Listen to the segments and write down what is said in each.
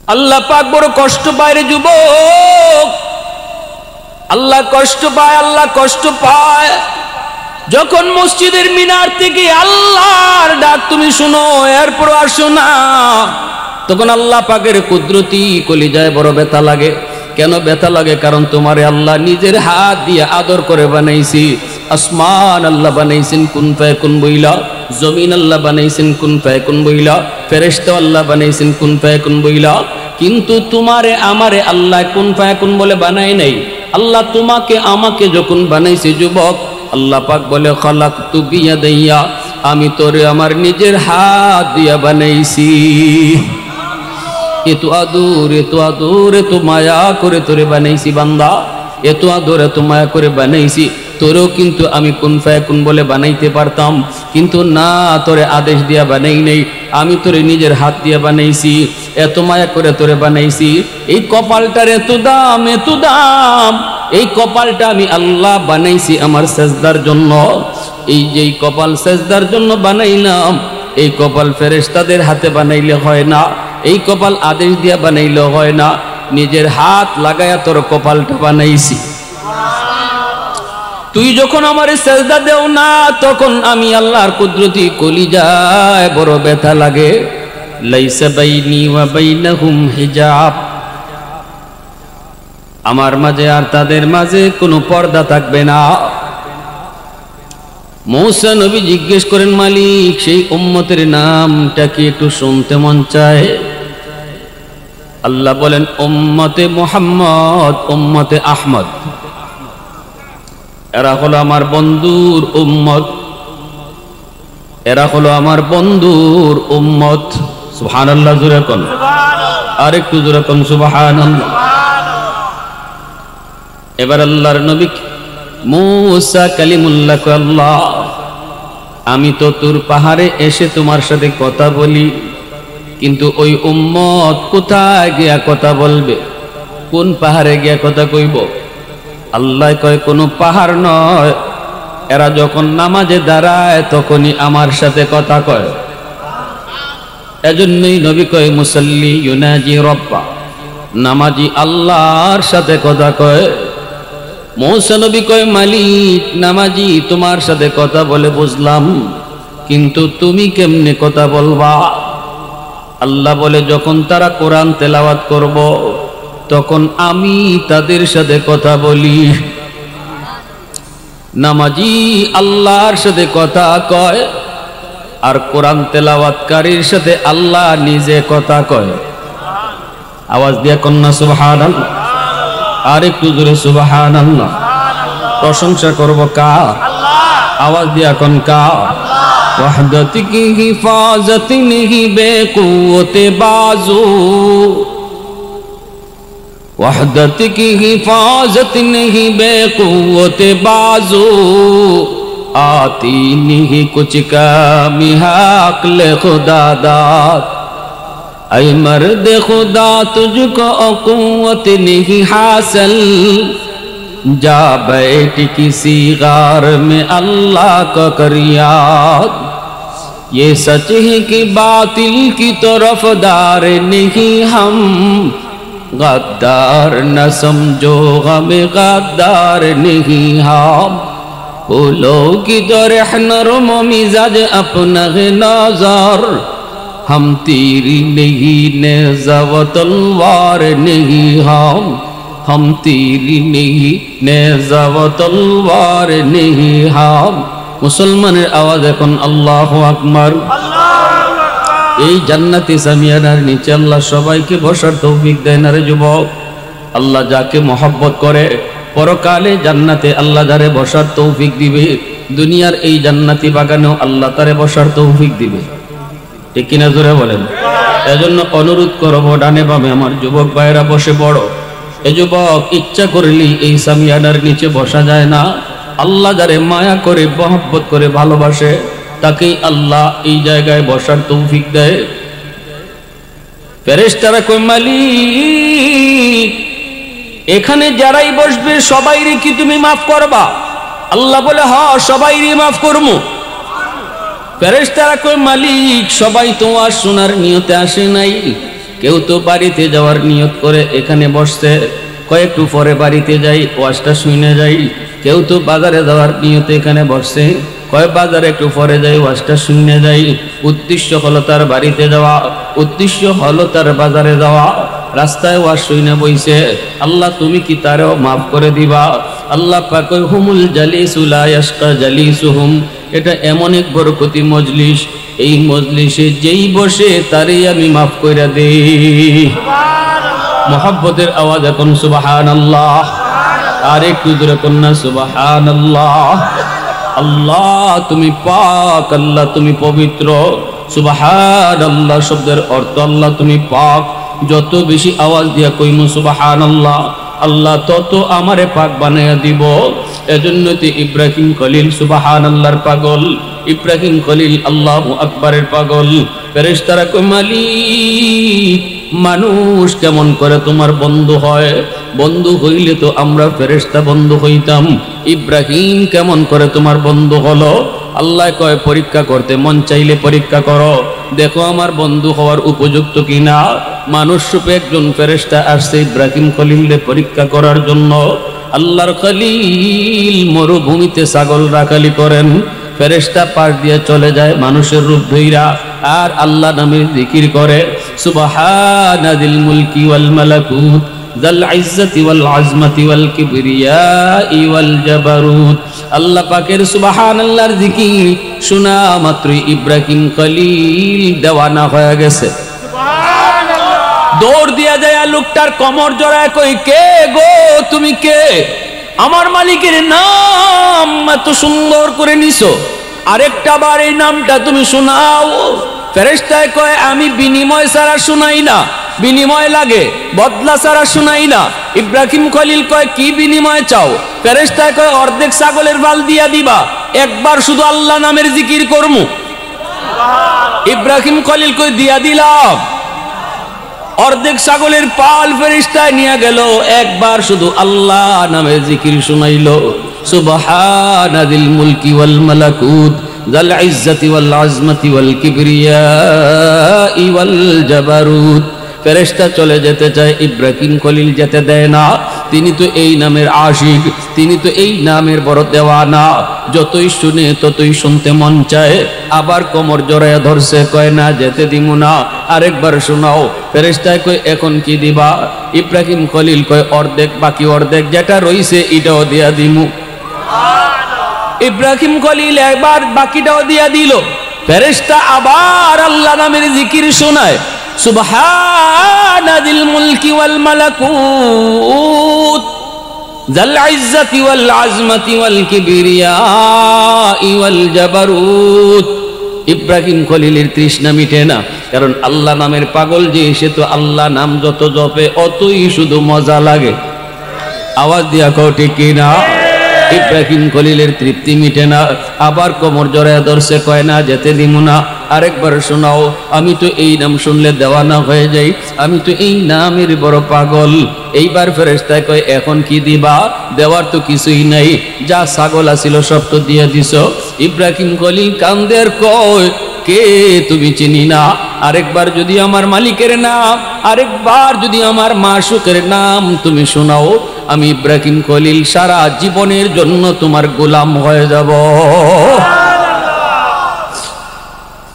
আল্লাহ পাক বড় কষ্ট পায় রে যুবক, আল্লাহ কষ্ট পায়, আল্লাহ কষ্ট পায়। যখন মসজিদের মিনার থেকে আল্লাহর ডাক তুমি শুনো, এরপর আসো না, তখন আল্লাহ পাকের কুদরতি কলিজায় বড় ব্যথা লাগে। কেন ব্যথা লাগে? কারণ তোমারে আল্লাহ নিজের হাত দিয়ে আদর করে বানাইছি। আসমান আল্লাহ বানাইছেন কুন ফায়াকুন বইলা, জমিন আল্লাহ বানাইছেন কুন ফায়াকুন বইলা, ফেরেশতা আল্লাহ বানাইছেন কুন ফায়াকুন বইলা। কিন্তু তোমারে আমারে আল্লাহ কুন ফায়াকুন বলে বানায় নাই। আল্লাহ তোমাকে আমাকে যখন বানাইছে যুবক, আল্লাহ পাক বলে খালাকতু বিয়াদাইয়া, আমি তোরে আমার নিজের হাত দিয়া বানাইছি। এত আদর, এত আদর, এত মায়া করে তোরে বানাইছি বান্দা, এত আদর এত মায়া করে বানাইছি। তোরেও কিন্তু আমি কুন ফায়াকুন বলে বানাইতে পারতাম, কিন্তু না, তোরে আদেশ দিয়া বানাই নাই, আমি তোরে নিজের হাত দিয়া বানাইছি। এত মায়া করে তোরে বানাইছি। এই কপালটার এত দাম, এত দাম। এই কপালটা আমি আল্লাহ বানাইছি আমার সেজদার জন্য। এই যে কপাল সেজদার জন্য বানাইলাম, এই কপাল ফেরেশতাদের হাতে বানাইলে হয় না, এই কপাল আদেশ দিয়া বানাইলে হয় না, নিজের হাত লাগায়া তোর কপালটা বানাইছি। তুই যখন আমার সেজদা দেও না, তখন আমি আল্লাহর কুদরতি কলিজায় বড় ব্যথা লাগে। লাইসা বাইনি ওয়া বাইনাহুম হিজাব, আমার মাঝে আর তাদের মাঝে কোনো পর্দা থাকবে না। মূসা নবী জিজ্ঞেস করেন, মালিক সেই উম্মতের নামটা কি একটু শুনতে মন চায়? আল্লাহ বলেন, উম্মতে মুহাম্মদ, উম্মতে আহমদ। এরা হলো আমার বন্ধুর উম্মত, এরা হলো আমার বন্ধুর উম্মত। সুবহানাল্লাহ, জোরে কোন, আর একটু জোরে কোন সুবহানাল্লাহ। এবার আল্লাহর নবী মূসা কালিমুল্লাহ কয়, আল্লাহ আমি তো তুর পাহাড়ে এসে তোমার সাথে কথা বলি, কিন্তু ওই উম্মত কোথায় গিয়া কথা বলবে? কোন পাহাড়ে গিয়া কথা কইব? আল্লাহ কয়, কোনো পাহাড় নয়, এরা যখন নামাজে দাঁড়ায় তখনই আমার সাথে কথা কয়। এজন্যই নবী কয়, মুসাল্লি ইউনাজি রব্বা, নামাজি আল্লাহর সাথে কথা কয়। মূসা নবী কয়, মালিক নামাজি তোমার সাথে কথা বলে বুঝলাম, কিন্তু তুমি কেমনে কথা বলবা? আল্লাহ বলে, যখন তারা কোরআন তেলাওয়াত করব, তখন আমি তাদের সাথে কথা বলি। নামাজি আল্লাহর সাথে কথা কয়, আর কোরআন তেলাওয়াতকারীর সাথে আল্লাহ নিজে কথা কয়। আওয়াজ দিয়া কন্যা সুবহানাল্লাহ, আর একটু জোরে সুবহানাল্লাহ। প্রশংসা করব কার? আওয়াজ দিয়া কোন কার? ওয়াহদত কি হিফাজত নেহি বেকুওতে বাজু, वहदत की हिफाजत नहीं बेकुव्वते बाजू, आती नहीं कुछ कमी अक्ल खुदा दात, ऐ मर्द खुदा तुझको कुव्वत नहीं हासिल, जा बैठ किसी गार में अल्लाह का कर याद, ये सच है कि बातिल की तरफदार नहीं हम, गद्दार न समझो हमें गद्दार नहीं हम, फूलों की तरह नरम मिजाज अपना है नजर, हम तेरी नहीं नेज़ा व तलवार नहीं हम तेरी नहीं नेज़ा व तलवार नहीं हम। मुसलमाনের আওয়াজ এখন আল্লাহু আকবার। এই জান্নাতি সামিয়ানার নিচে আল্লাহ সবাইকে বসার তৌফিক দেয় না রে যুবক। আল্লাহ যাকে মহব্বত করে পরকালে জান্নাতে আল্লাহ যারে বসার তৌফিক দিবে, দুনিয়ার এই জান্নাতি বাগানেও আল্লাহ তারে বসার তৌফিক দিবে। ঠিক কিনা জোরে বলেন? এজন্য অনুরোধ করব, ডানে বামে আমার যুবক ভাইয়েরা বসে পড়ো। এ যুবক, ইচ্ছা করলেই এই সামিয়ানার নিচে বসা যায় না। আল্লাহ যারে মায়া করে মহব্বত করে ভালোবাসে, তাকেই আল্লাহ এই জায়গায় বসার তৌফিক দেয়। ফেরেশতারা কয়, মালিক এখানে যারাই বসবে সবাইরে কি তুমি মাফ করবা? আল্লাহ বলে, হ্যাঁ সবাইরে মাফ করবো। ফেরেশতারা কয়, মালিক সবাই তো আর শোনার নিয়তে আসে নাই, কেউ তো বাড়িতে যাওয়ার নিয়ত করে এখানে বসছে, কয়েকটু পরে বাড়িতে যাই, ওয়াজটা শুনে যাই। কেউ তো বাজারে যাওয়ার নিয়তে এখানে বসছে, কয় বাজারে একটু পরে যাই, ওয়াজটা শুনে যাই। উদ্দেশ্য হলো তার বাড়িতে যাওয়া, উদ্দেশ্য হলো তার বাজারে যাওয়া। রাস্তায় ওয়াজ শুনে বইছে, আল্লাহ তুমি কি তারও মাফ করে দিবা? আল্লাহ পাক কয় হুমুল জালিসু লা ইয়াশকা জালিসুহুম, এটা এমন এক বরকতি মজলিস, এই মজলিসে যেই বসে তারই আমি মাফ কইরা দেই। মোহাব্বতের আওয়াজ এখন সুবহানাল্লাহ, আর একটু জোরে কন্যা সুবহানাল্লাহ। আল্লাহ তুমি পাক, আল্লাহ তুমি পবিত্র। সুবহানাল্লাহ শব্দের অর্থ আল্লাহ তুমি পাক। যত বেশি আওয়াজ দিয়া কইমু সুবহানাল্লাহ, আল্লাহ তত আমারে পাক বানাইয়া দিব। এজন্য তো ইব্রাহিম খলিল সুবহানাল্লাহর পাগল, ইব্রাহিম খলিল আল্লাহু আকবারের পাগল। ফেরেশতারা কই মালিক, মানুষ কেমন করে তোমার বন্ধু হয়? বন্ধু হইলে তো আমরা ফেরেশতা বন্ধু হইতাম, ইব্রাহিম কেমন করে তোমার বন্ধু হলো? আল্লাহ কয় পরীক্ষা করতে মন চাইলে পরীক্ষা করো, দেখো আমার বন্ধু হওয়ার উপযুক্ত কিনা। মানুষ রূপে একজন ফেরেশতা আসছে ইব্রাহিম খলিলকে পরীক্ষা করার জন্য। আল্লাহর খলিল মরুভূমিতে ছাগল রাখালি করেন, ফেরেশতা পাশ দিয়ে চলে যায় মানুষের রূপ ধইরা, আর আল্লাহ নামের জিকির করে। সুবহানাদিল মুলকি ওয়াল মালাকুত যাল ইজ্জতি ওয়াল আজমতি ওয়াল কিবরিয়াই ওয়াল জাবারুত। আল্লাহ পাকের সুবহানাল্লাহর জিকির শোনা মাত্রই ইব্রাহিম খলিল দেওয়ানা হয়ে গেছে। দৌড় দিয়া যায়, লোকটার কোমর জড়ায় কই, কে গো তুমি কে? আমার মালিকের নাম এত সুন্দর করে নিছো, আরেকটা বার এই নামটা তুমি শোনাও। ফেরেশতায় কয় আমি বিনিময় ছাড়া শুনাই না, বিনিময় লাগে, বদলা ছাড়া শুনাই না। ইব্রাহিম খলিল কয় কি বিনিময় চাও? ফেরেশতায় কয় অর্ধেক ছাগলের বাল দিয়া দিবা, একবার শুধু আল্লাহ নামের জিকির করমু। ইব্রাহিম খলিল কয় দিয়া দিলাম। অর্ধেক ছাগলের পাল ফেরেশতায় নিয়ে গেল, একবার শুধু আল্লাহ নামের জিকির শুনাইলো। সুবহানাদিল মুলকি ওয়াল মালাকুত যাল ইজ্জতি ওয়াল আজমতি ওয়াল কিবরিয়াই ওয়াল জাবারুত। ফেরেশতা চলে যেতে চায়, ইব্রাহিম খলিল যেতে দেয় না। তিনি তো এই নামের আশিক, তিনি তো এই নামের বড় দেওয়ানা। যতই শুনে ততই শুনতে মন চায়, আবার কোমর জড়াইয়া ধরছে, কয় না যেতে দিমু না, আরেকবার শোনাও। ফেরেশতায় কয় এখন কি দিবা? ইব্রাহিম খলিল কয় অর্ধেক, বাকি অর্ধেক যেটা রইছে এটাও দিয়া দিমু। ইব্রাহিম খলিল একবার বাকিটাও দিয়া দিল। ফেরেশতা আবার আল্লাহ নামের জিকির শোনায়, সুবহানাদিল মুলকি ওয়াল মালাকুত যাল ইজ্জতি ওয়াল আজমতি ওয়াল কিবরিয়াই ওয়াল জাবারুত। ইব্রাহিম খলিলের তৃষ্ণা মিটে না, কারণ আল্লাহ নামের পাগল যে, সে তো আল্লাহ নাম যত জপে অতই শুধু মজা লাগে। আওয়াজ দিয়া কও ঠিক কিনা? ইব্রাহিম খলিলের তৃপ্তি মিটে না, আবার কোমর জড়ায় ধরছে, কয় না যেতে দিমু না, আরেকবার শোনাও। আমি তো এই নাম শুনলে দেওয়ানা হয়ে যাই, আমি তো এই নামের বড় পাগল। এইবার ফেরেশতায় কয় এখন কি দিবা? দেওয়ার তো কিছুই নাই, যা ছাগল আছিল সব তো দিয়ে দিছ। ইব্রাহিম খলিল কান্দের কয় কে তুমি চিনি না, আরেকবার যদি আমার মালিকের নাম, আরেকবার যদি আমার মাশুকের নাম তুমি শোনাও, আমি ইব্রাহিম খলিল সারা জীবনের জন্য তোমার গোলাম হয়ে যাব।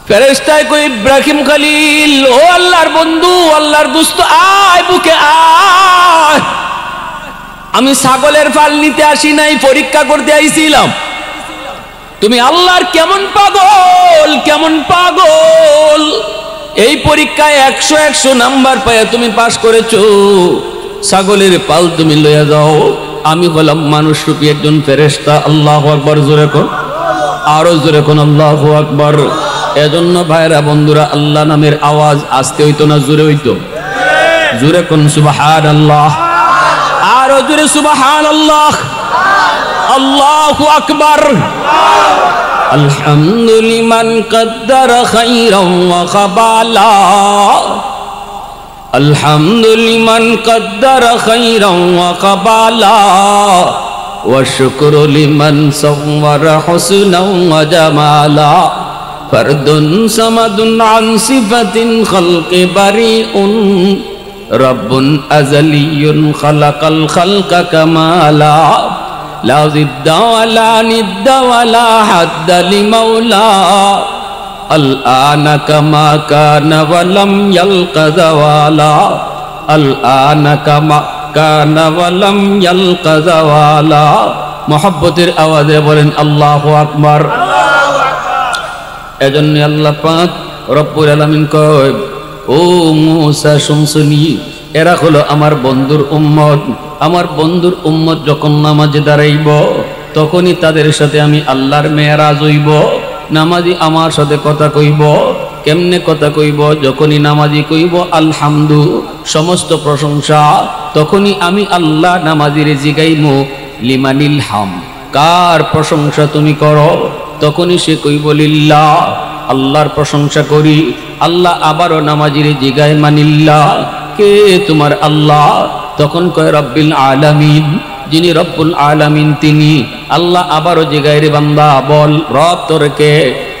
ফেরেশতায় কই ইব্রাহিম খলিল, ও আল্লাহর বন্ধু, আল্লাহর দোস্ত, আয় বুকে আয়। আমি ছাগলের ফাল নিতে আসি নাই, পরীক্ষা করতে আইছিলাম। তুমি আল্লাহর কেমন পাগল, কেমন পাগল। এই পরীক্ষায় 100 নাম্বার পায় তুমি পাশ করেছো, ছাগলের পাল তুমি লইয়া যাও। আমি হলাম মানুষ রূপী একজন ফেরেশতা। আল্লাহু আকবার, জোরে কোন, আরো জোরে কোন আল্লাহু আকবার। এজন্য ভাইরা বন্ধুরা, আল্লাহ নামের আওয়াজ আস্তে হইতো না জোরে হইতো? জোরে কোন সুবহানাল্লাহ, আরো জোরে সুবহানাল্লাহ, আল্লাহু আকবার। আলহামদুলিমান কদ্দারা খাইরান ওয়া খাবালা, আলহামদুলিমান কদ্দারা খাইরান ওয়া খাবালা, ওয়া শুকরু লিমান সাওয়ারা হুসনান ওয়া জামালা। ফরদুন সামাদুন আন সিফাতিন খালকি বারিউন রব্বুন আযালিয়ুন খালাকাল খালকা কামালা লা জিদ্দা ওয়ালা নিদ্দা ওয়ালা হাদ্দা লিমাওলা আল আনা কামা কানা ওয়া লাম ইয়ালকা যাওয়ালা আল আনা কামা কানা ওয়া লাম ইয়ালকা যাওয়ালা। মুহাব্বতের আওয়াজে বলেন আল্লাহু আকবার। এজন্য আল্লাহ পাক রব্বুল আলামিন কয়, ও মূসা শুনছনি, এরা হলো আমার বন্ধুর উম্মত। আমার বন্ধুর উম্মত যখন নামাজে দাঁড়াইব তখনই তাদের সাথে আমি আল্লাহর মেরাজ হইব। নামাজি আমার সাথে কথা কইব। কেমনে কথা কইব? যখনই নামাজি কইব আলহামদু, সমস্ত প্রশংসা, তখনই আমি আল্লাহ নামাজিরে জিগাইমু লিমানিল হাম, কার প্রশংসা তুমি করো? তখনই সে কইব লিল্লাহ, আল্লাহর প্রশংসা করি। আল্লাহ আবারও নামাজিরে জিগায় মানিল্লাহ, কে তোমার আল্লাহ? তখন কয় রব্বিল আলামিন, যিনি রব্বুল আলামিন তিনি। আল্লাহ আবারও জিগায় রে বান্দা বল রব তোর কে?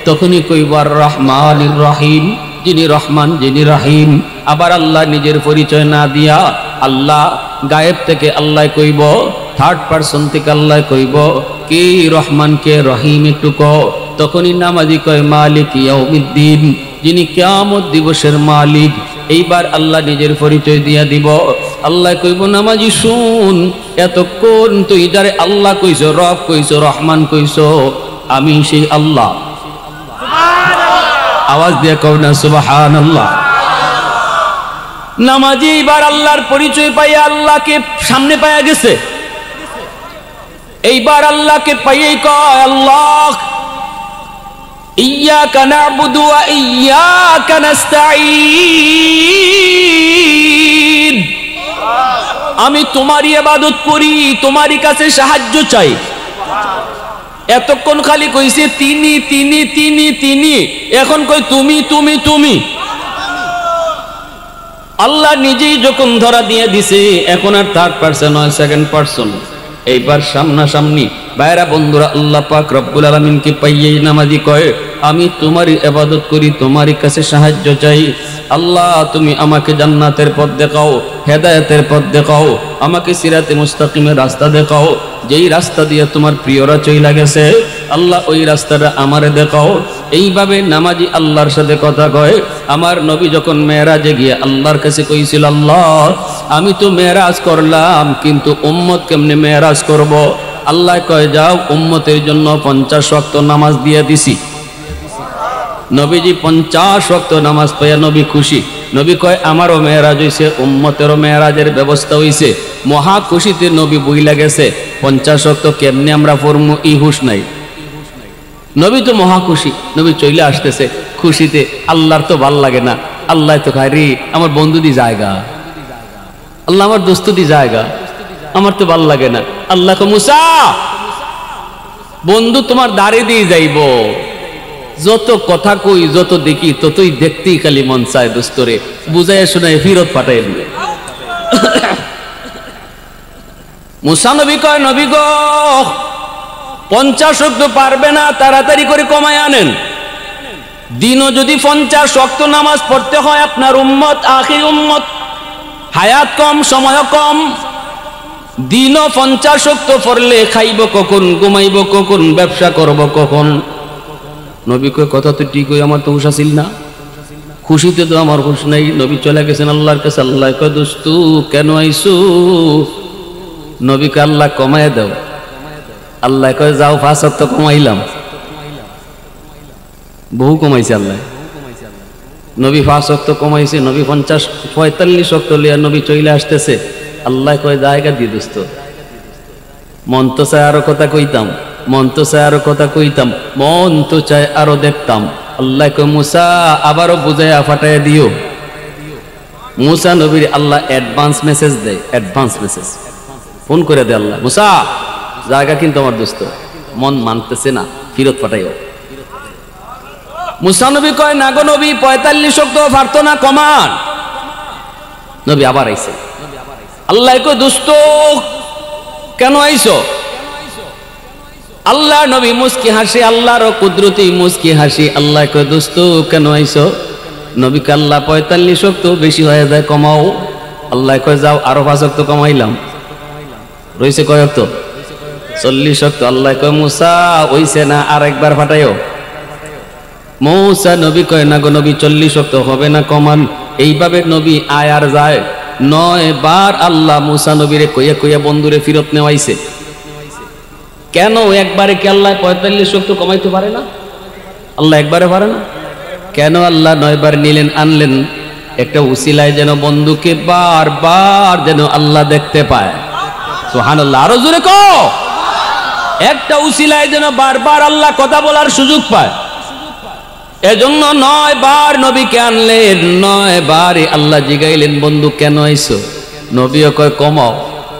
তখনই কইব আর রহমানির রহিম, যিনি রহমান যিনি রহিম। আবার আল্লাহ নিজের পরিচয় না দিয়া আল্লাহ গায়েব থেকে আল্লাহ কইব, থার্ড পারসন থেকে আল্লাহ কইব কে রহমান কে রহিম একটু কও। তখনই নামাজি কয় মালিক ইয়াউমিদ্দিন, যিনি কিয়ামত দিবসের মালিক। এইবার আল্লাহ নিজের পরিচয় দিয়া দিব। আল্লাহ কইব নামাজি শুন, এতক্ষণ তুই যারে আল্লাহ কইছো, রব কইছো, রহমান কইছো, আমি সেই আল্লাহ। আওয়াজ দিয়ে কও না সুবহানাল্লাহ। নামাজি এবার আল্লাহর পরিচয় পাইয়া আল্লাহকে সামনে পাইয়া গেছে। এইবার আল্লাহকে পাইয়াই কয় আল্লাহ ইয়্যাকা না'বুদু ওয়া ইয়্যাকা নাস্তাঈন, আমি তোমারই ইবাদত করি, তোমারই কাছে সাহায্য চাই। এতক্ষণ খালি কইছে তিনি তিনি তিনি তিনি, এখন কই তুমি তুমি তুমি। আল্লাহ নিজেই যখন ধরা দিয়ে দিছে, এখন আর থার্ড পারসন নয়, সেকেন্ড পারসন। এইবার সামনাসামনি বাইরা বন্ধুরা আল্লাহ পাক রব্বুল আলামিনকে পাইয়েই নামাজি কয় আমি তোমারই ইবাদত করি, তোমারই কাছে সাহায্য চাই। আল্লাহ তুমি আমাকে জান্নাতের পথ দেখাও, হেদায়েতের পথ দেখাও, আমাকে সিরাতে মুস্তাকিমের রাস্তা দেখাও, যেই রাস্তা দিয়ে তোমার প্রিয়রা চইলা গেছে আল্লাহ ওই রাস্তাটা আমারে দেখাও। এইভাবে নামাজি আল্লাহর সাথে কথা কয়। আমার নবী যখন মেরাজে গিয়ে আল্লাহর কাছে কইছিল আল্লাহ আমি তো মেরাজ করলাম, কিন্তু উম্মত কেমনে মেরাজ করব? আল্লাহ কয় যাও উম্মতের জন্য 50 ওয়াক্ত নামাজ দিয়ে দিছি। নবীজি 50 ওয়াক্ত নামাজ পাইয়া নবী খুশি। নবী কয় আমারও মেরাজ হইছে, উম্মতেরও মেরাজের ব্যবস্থা হইছে। মহা খুশিতে নবী বইলা গেছে 50 ওয়াক্ত কেমনে আমরা পড়মু ই হুশ নাই। নবী তো মহা খুশি, নবী চইলে আসতেছে খুশিতে। আল্লাহর তো ভাল লাগে না, আল্লাহ তো খায় রে আমার বন্ধু দি জায়গা, আল্লাহ আমার দোস্ত দি জায়গা, আমার তো ভাল লাগে না। আল্লাহ কো মুসা বন্ধু তোমার দাঁড়ে দিয়ে যাইব, যত কথা কই যত দেখি ততই দেখতেই খালি মন চায় দোস্তরে, বুঝাইয়া শোনায় ফিরত পাঠাই দিবে। মুসা নবী কয় নবী গো 50 ওয়াক্ত পারবে না, তাড়াতাড়ি করে কমায় আনেন। দিনও যদি 50 ওয়াক্ত নামাজ পড়তে হয়, আপনার উম্মত আখির উম্মত, হায়াত কম সময় কম, দিনও 50 ওয়াক্ত পড়লে খাইব কখন, ঘুমাইব কখন, ব্যবসা করব কখন? নবী কয় কথা তো ঠিক, হই আমার তো হুশ আছিল না, খুশিতে তো আমার হুশ নাই। নবী চলে গেছেন আল্লাহর কাছে। আল্লাহ কয় দোস্ত কেন আইসু? নবীকে আল্লাহ কমায় দাও। আল্লাহ কয় যাও 5 ওয়াক্ত কমাইলাম। বহু কমাইছে আল্লাহ। নবী 5 ওয়াক্ত কমাইছে। নবী 45 ওয়াক্ত লিয়া নবী চলে আসতেছে। আল্লাহ কয় জায়গা দিয়ে দোস্ত, মন তো চায় আরো কথা কইতাম, মন তো চায় আরো কথা কইতাম, মন তো চায় আরো দেখতাম। আল্লাহ কয় মুসা আবারও বুঝাইয়া ফাটাইয়া দিও। মুসা নবীর আল্লাহ অ্যাডভান্স মেসেজ দেয়, অ্যাডভান্স মেসেজ ফোন করে দেয় আল্লাহ, মুসা জায়গা কিন্তু আমার দোস্ত, মন মানতেছে না, ফিরত পাঠাইও। মুসা নবী কয় না গো নবী 45 ওয়াক্ত পারতো না, কমান। নবী আবার আইছে। আল্লাহ কয় দোস্ত কেন আইছো? আল্লাহ নবী মুস্কি হাসি, আল্লাহর কুদরতি মুস্কি হাসি। আল্লাহ কয় দোস্ত কেন আইছো? নবীকে আল্লাহ 45 ওয়াক্ত বেশি হয়ে যায় কমাও। আল্লাহ কয় যাও আরো 5 ওয়াক্ত কমাইলাম, রইছে কয় ওয়াক্ত? 40 ওয়াক্ত। আল্লাহ কয় মুসা হইছে না, আর একবার ফাটাইও। মূসা নবী কয় না গো নবী 40 ওয়াক্ত হবে না, কমান। এইভাবে নবী আয় আর যায়। 9 বার আল্লাহ মূসা নবীরে কইয়া কইয়া বন্ধুরে ফিরত নেওয়াইছে। কেন একবারে কি আল্লাহ 45 ওয়াক্ত কমাইতে পারে না? আল্লাহ একবারে পারে না কেন? আল্লাহ 9 বার নিলেন, আনলেন একটা উসিলায় যেন বন্ধুকে বারবার যেন আল্লাহ দেখতে পায়। সুবহানাল্লাহ, আরো জোরে কও। একটা উসিলায় যেন বারবার আল্লাহ কথা বলার সুযোগ পায়। এজন্য 9 বার নবীকে আনলেন। 9 বারে আল্লাহ জিগাইলেন বন্ধু কেন আইছো? নবীও কয় কমাও।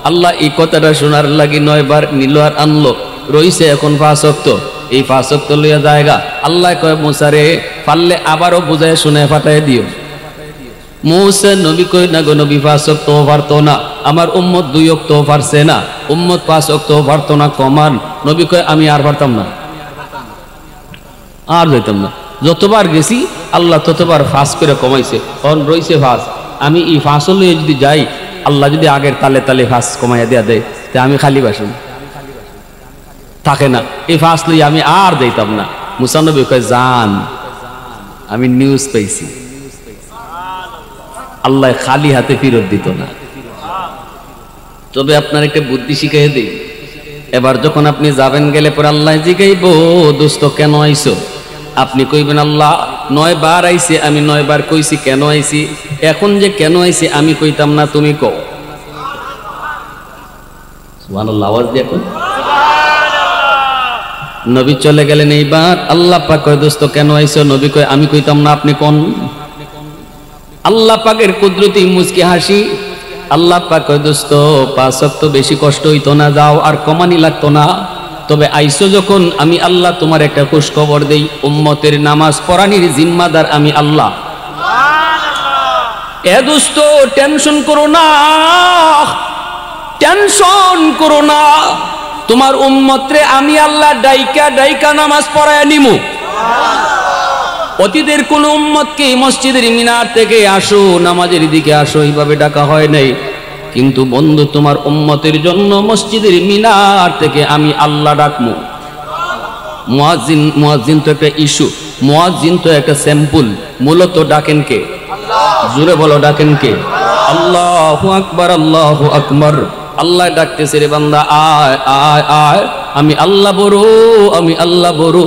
আল্লাহ এই কথাটা শোনার লাগি 9 বার নিল আর আনলো। রইছে এখন 5 ওয়াক্ত। এই 5 ওয়াক্ত লইয়া জায়গা। আল্লাহ কয় মূসা রে পারলে আবারও বুঝায় শুনে ফাটাই দিও। মূসা নবী কয় না গো নবী 5 ওয়াক্ত পারতো না, আমার উম্মত 2 ওয়াক্ত পারছে না, উম্মত 5 ওয়াক্ত পারতো না, কমান। নবী কয় আমি আর পারতাম না, আর যাইতাম না। যতবার গেছি আল্লাহ ততবার 5 করে কমাইছে। তখন রইছে 5। আমি এই 5 লইয়ে যদি যাই, আল্লাহ যদি আগের তালে তালে 5 কমাইয়া দেয়া দেয়, তা আমি খালি বাসি থাকে না। এই 5 লইয়ে আমি আর যাইতাম না। মূসা নবী কয় জান আমি নিউজ পাইছি, আল্লাহ খালি হাতে ফিরত দিত না। তবে আপনার একটা বুদ্ধি শিখাই দিই। এবার যখন আপনি যাবেন, গেলে পরে আল্লাহ জিগাইব দোস্ত কেন আইছো? আপনি কইবেন আল্লাহ 9 বার আইছি, আমি 9 বার কইছি কেন আইছি। এখন যে কেন আইছি আমি কইতাম না, তুমি কও। সুবহানাল্লাহ, আওয়াজ দিয়ে কই। নবী চলে গেলেন। এইবার আল্লাহ পাক কয় দোস্ত কেন আইছো? নবী কয় আমি কইতাম না, আপনি কোন। আল্লাহ পাকের কুদরতি মুচকি হাসি। আল্লাহ পাক কয় দোস্ত 5 ওয়াক্ত বেশি কষ্ট হইতো না, যাও আর কমানি লাগতো না। তবে আইসো যখন, আমি আল্লাহ তোমার একটা খুশ খবর দেই, উম্মতের নামাজ পড়ানির জিম্মাদার আমি আল্লাহ। এ দোস্ত টেনশন করো না, টেনশন করো না, তোমার উম্মতরে আমি আল্লাহ ডাইকা ডাইকা নামাজ পড়ায় নিমু। অতীতের কোন উম্মতকে মসজিদের মিনার থেকে আসো, নামাজের দিকে আসো এইভাবে ডাকা হয় নাই। কিন্তু বন্ধু তোমার উম্মতের জন্য মসজিদের মিনার থেকে আমি আল্লাহ ডাকমু। মুয়াজ্জিন তো একটা ইস্যু, মুয়াজ্জিন তো একটা স্যাম্পল। মূলত ডাকেন কে? জোরে বলো ডাকেন কে? আল্লাহু আকবার, আল্লাহু আকবার। আল্লাহ ডাকতেছে রে বান্দা আয় আয় আয়, আমি আল্লাহ বড়, আমি আল্লাহ বড়।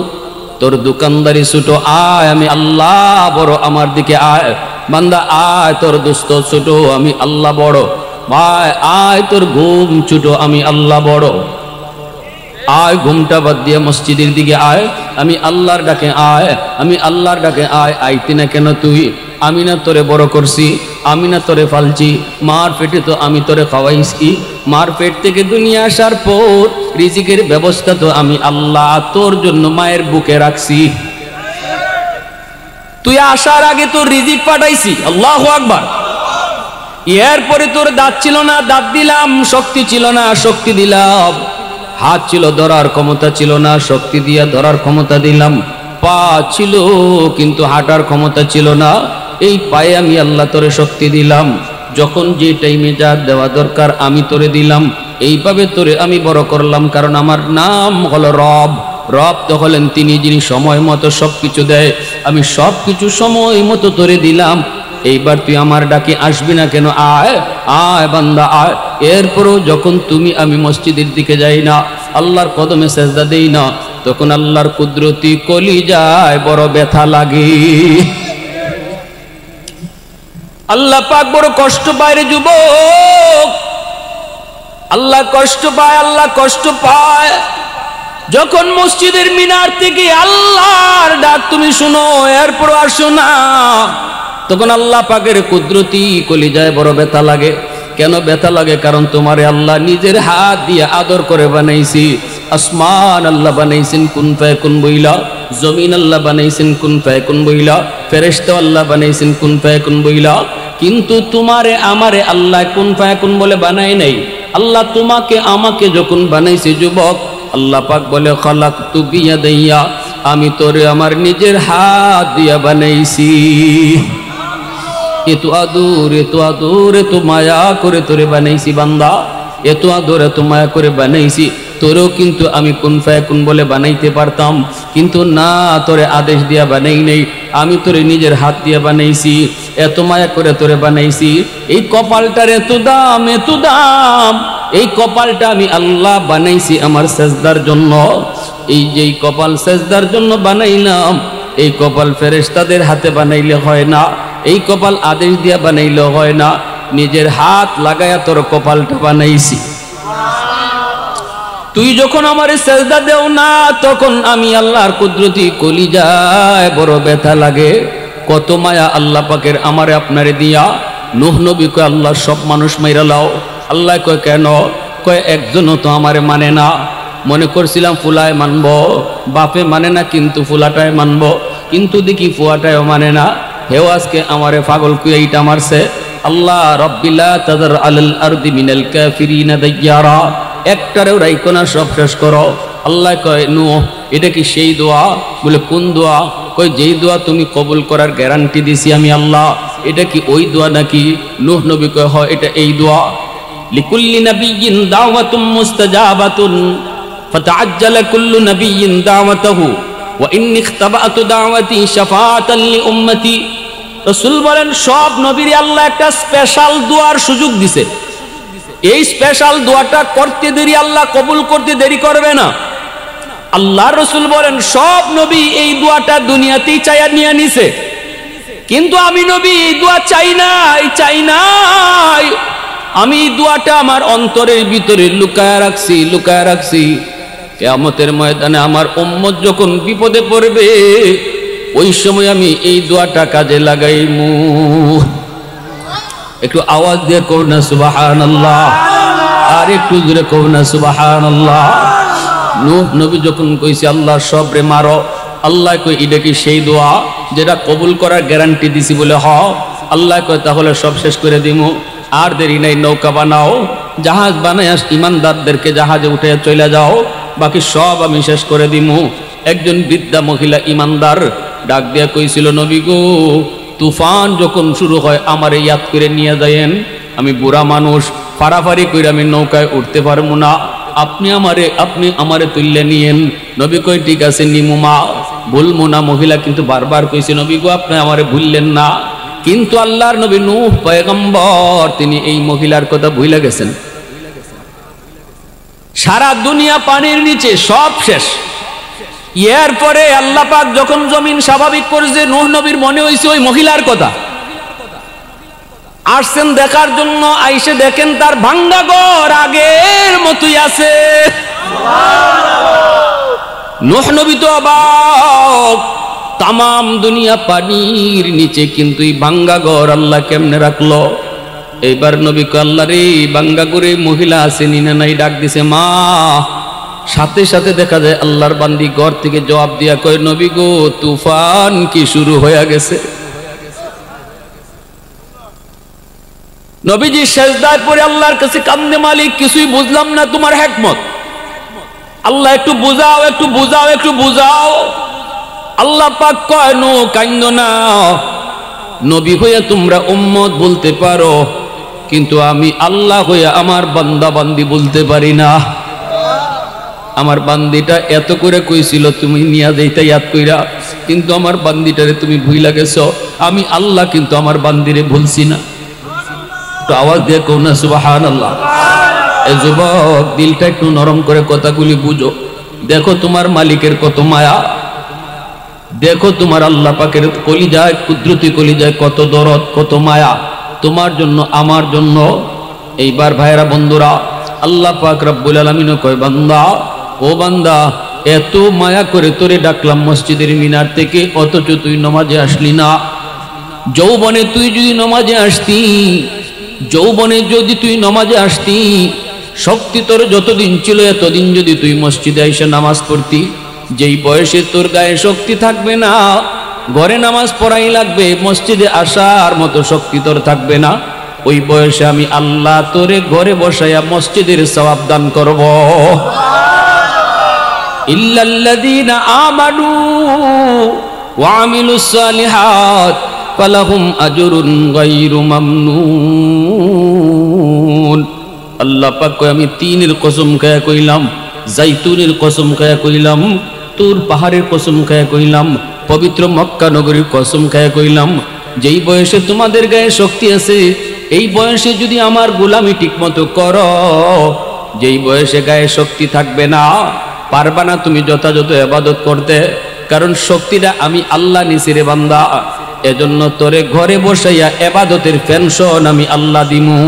তোর দোকানদারি ছোট, আয় আমি আল্লাহ বড়, আমার দিকে আয়। বান্দা আয়, তোর দোস্ত ছোট, আমি আল্লাহ বড়। ভাই আয়, তোর ঘুম ছোট, আমি আল্লাহ বড়। আয় ঘুমটা বাদ দিয়ে মসজিদের দিকে আয়, আমি আল্লাহর ডাকে আয়, আমি আল্লাহর ডাকে আয়। আইতি না কেন তুই? আমি না তোরে বড় করছি, আমি না তোরে ফালছি, মার পেটে তো আমি তোরে খাওয়াইছি। মার পেট থেকে দুনিয়া আসার পর রিজিকের ব্যবস্থা তো আমি আল্লাহ তোর জন্য মায়ের বুকে রাখছি। তুই আসার আগে তোর রিজিক পাঠাইছি, আল্লাহু আকবার। এরপরে তোর দাঁত ছিল না, দাঁত দিলাম। শক্তি ছিল না, শক্তি দিলাম। হাত ছিল, ধরার ক্ষমতা ছিল না, শক্তি দিয়া ধরার ক্ষমতা দিলাম। পা ছিল কিন্তু হাঁটার ক্ষমতা ছিল না, এই পায়ে আমি আল্লাহ তোরে শক্তি দিলাম। যখন যে টাইমে যা দেওয়া দরকার আমি তোরে দিলাম। এইভাবে তোরে আমি বড় করলাম, কারণ আমার নাম হলো রব। রব তো হলেন তিনি যিনি সময় মতো সবকিছু দেয়। আমি সবকিছু সময় মতো তোরে দিলাম। এইবার তুই আমার ডাকে আসবি না কেন? আয় আয় বান্দা আয়। এরপরও যখন তুমি আমি মসজিদের দিকে যাই না, আল্লাহর কদমে সেজদা দেই না, তখন আল্লাহর কুদরতি কলিজায় বড় ব্যথা লাগে। আল্লাহ পাক বড় কষ্ট পায় রে যুবক, আল্লাহ কষ্ট পায়, আল্লাহ কষ্ট পায়। যখন মসজিদের মিনার থেকে আল্লাহর ডাক তুমি শুনো, এরপর আসো না, তখন আল্লাহ পাকের কুদরতি কলিজায় বড় ব্যথা লাগে। কেন ব্যথা লাগে? কারণ তোমারে আল্লাহ নিজের হাত দিয়ে আদর করে বানাইছি। আসমান আল্লাহ বানাইছেন কুন ফায়াকুন বইলা, জমিন আল্লাহ বানাইছেন কুন ফায়াকুন বইলা, ফেরেশতা আল্লাহ বানাইছেন কুন ফায়াকুন বইলা। কিন্তু তোমারে আমারে আল্লাহ কুন ফায়াকুন বলে বানায় নাই। আল্লাহ তোমাকে আমাকে যখন বানাইছে যুবক, আল্লাহ পাক বলে খালাকতু বিয়াদাইয়া, আমি তোরে আমার নিজের হাত দিয়া বানাইছি। এত আদর, এত আদর, এত মায়া করে তোরে বানাইছি বান্দা, এত আদর এত মায়া করে বানাইছি। তোরেও কিন্তু আমি কুন ফায়াকুন বলে বানাইতে পারতাম, কিন্তু না, তোরে আদেশ দিয়া বানাই নেই, আমি তোরে নিজের হাত দিয়া বানাইছি, এত মায়া করে তোরে বানাইছি। এই কপালটার এত দাম, এত দাম। এই কপালটা আমি আল্লাহ বানাইছি আমার সেজদার জন্য। এই যেই কপাল সেজদার জন্য বানাইলাম, এই কপাল ফেরেশতাদের হাতে বানাইলে হয় না, এই কপাল আদেশ দিয়া বানাইলে হয় না, নিজের হাত লাগায়া তোর কপালটা বানাইছি। তুই যখন আমার সেজদা দেও না, তখন আমি আল্লাহর কুদরতি কলিজায় বড় ব্যথা লাগে। কত মায়া আল্লাহ পাকের আমারে আপনারে দিয়া। নূহ নবী কয় আল্লাহ সব মানুষ মাইরা লাও। আল্লাহ কয় কেন? কয় একজনও তো আমারে মানে না। মনে করছিলাম ফুলায় মানব, বাপে মানে না কিন্তু ফুলাটায় মানব, কিন্তু দেখি ফুয়াটায়ও মানে না। হেও আজকে আমারে পাগল কুয়ে এইটা মারছে। আল্লাহ রব্বিলা তাদার আলাল আরদি মিনাল কাফিরিনা দাইয়ারা, একটারেও রাইকো না, সব শেষ করো। আল্লাহ কয় নূহ এটা কি সেই দোয়া? বলে কোন দোয়া? কয় যেই দোয়া তুমি কবুল করার গ্যারান্টি দিছি আমি আল্লাহ। এটা কি ওই দোয়া নাকি? নূহ নবী কয় হয় এটা এই দোয়া। লিকুল্লি নাবিয়্যিন দাওয়াতুম মুস্তাজাবাতুন ফাতাআজ্জালা কুল্লু নাবিয়্যিন দাওয়াতাহু ওয়া ইন্নী ইখতাবাতু দাওয়াতি শাফাআতান লিউম্মতি। রাসূল বলেন সব নবীর আল্লাহ একটা স্পেশাল দোয়ার সুযোগ দিছে। এই স্পেশাল দোয়াটা করতে দেরি আল্লাহ কবুল করতে দেরি করবে না। আল্লাহর রাসূল বলেন সব নবী এই দোয়াটা দুনিয়াতেই চাইয়া নিয়ে নিছে, কিন্তু আমি নবী এই দোয়া চাই নাই। আমি এই দোয়াটা আমার অন্তরের ভিতরে লুকায়া রাখছি। কিয়ামতের ময়দানে আমার উম্মত যখন বিপদে পড়বে, ওই সময় আমি এই দোয়াটা কাজে লাগাইমু। একটু আওয়াজ দিয়ে কও না সুবহানাল্লাহ, আর একটু জোরে কও না সুবহানাল্লাহ। নূহ নবী যখন কইছে আল্লাহ সবরে মারো, আল্লাহ কই এটা কি সেই দোয়া যেটা কবুল করার গ্যারান্টি দিছি? বলে হ। আল্লাহ কয় তাহলে সব শেষ করে দিমু, আর দেরি নাই, নৌকা বানাও, জাহাজ বানায় ইমানদারদেরকে জাহাজে উঠে চলে যাও, বাকি সব আমি শেষ করে দিমু। একজন বৃদ্ধা মহিলা ইমানদার ডাক দিয়া কইছিল নবী গো, তুফান যখন শুরু হয় আমারে ইয়াদ করে নিয়ে যায়েন, আমি বুড়া মানুষ, ফাড়াফাড়ি করে আমি নৌকায় উঠতে পারবো না, আপনি আমারে তুললে নিয়েন। নবী কই ঠিক আছে নিমু মা, ভুলমু না। মহিলা কিন্তু বারবার কইছে নবী গো আপনি আমারে ভুললেন না। কিন্তু আল্লাহর নবী নূহ পয়গম্বর তিনি এই মহিলার কথা ভুলে গেছেন। সারা দুনিয়া পানির নিচে, সব শেষ। এরপরে আল্লাহ পাক যখন জমিন স্বাভাবিক করেছে, নূহ নবীর মনে হয়েছে ওই মহিলার কথা। আসছেন দেখার জন্য, আইসে দেখেন তার ভাঙ্গা ঘর আগের মতোই আছে। নূহ নবী তো অবাক, তামাম দুনিয়া পানির নিচে, কিন্তু এই ভাঙ্গা ঘর আল্লাহ কেমনে রাখলো? এইবার নবী কয় আল্লাহ রে, ভাঙ্গা ঘরে মহিলা আসেনি না নাই? ডাক দিছে মা। সাথে সাথে দেখা যায় আল্লাহর বান্দি ঘর থেকে জবাব দিয়া কয় নবী গো, তুফান কি শুরু হয়ে গেছে। নবীজি সেজদায় পড়ে আল্লাহর কাছে কান্দে, মালিক কিছুই বুঝলাম না তোমার হিকমত, আল্লাহ একটু বুঝাও, একটু বুঝাও, একটু বুঝাও। আল্লাহ পাক কয় নো কান্দো না, নবী হইয়া তোমরা উম্মত বলতে পারো, কিন্তু আমি আল্লাহ হইয়া আমার বান্দা বান্দি বলতে পারি না। আমার বান্দিটা এত করে কইছিল তুমি নিয়া যাইতা ইয়াদ কইরা, কিন্তু আমার বান্দিটারে তুমি ভুইলা গেছো। আমি আল্লাহ কিন্তু আমার বান্দিরে ভুলছি না। তো আওয়াজ দিয়ে কও না সুবহানাল্লাহ। এই যুবক, দিলটা একটু নরম করে কথাগুলি বুঝো। দেখো তোমার মালিকের কত মায়া, দেখো তোমার আল্লাহ পাকের কলিজায়, কুদরতি কলিজায় কত দরদ, কত মায়া তোমার জন্য, আমার জন্য। এইবার ভাইরা বন্ধুরা, আল্লাহ পাক রব্বুল আলামিন কয় বান্দা, ও বান্দা, এত মায়া করে তোরে ডাকলাম মসজিদের মিনার থেকে, অথচ তুই নামাজে আসলি না। যৌবনে তুই যদি নামাজে আসতি, যৌবনে যদি তুই নামাজে আসতি, শক্তি তোর যতদিন ছিল এতদিন যদি তুই মসজিদে এসে নামাজ পড়তি, যেই বয়সে তোর গায়ে শক্তি থাকবে না, ঘরে নামাজ পড়াই লাগবে, মসজিদে আসার মতো শক্তি তোর থাকবে না, ওই বয়সে আমি আল্লাহ তোরে ঘরে বসাইয়া মসজিদের সওয়াব দান করব। ইল্লাল্লাযীনা আমানু ওয়া আমিলুস সালিহাত ফালাহুম আজরুন গায়রু মামনুন। আল্লাহ পাক কয় আমি তিনের কসম খায়া কইলাম, জাইতুনের কসম খায়া কইলাম, তুর পাহাড়ের কসম খায়া কইলাম, পবিত্র মক্কা নগরীর কসম খায়া কইলাম, যেই বয়সে তোমাদের গায়ে শক্তি আছে এই বয়সে যদি আমার গোলামি ঠিকমতো করো, যেই বয়সে গায়ে শক্তি থাকবে না, পারবা না তুমি যথাযথ ইবাদত করতে, কারণ শক্তিটা আমি আল্লাহ নিছি রে বান্দা। এজন্য তোরে ঘরে বসাইয়া ইবাদতের পেনশন আমি আল্লাহ দিমু।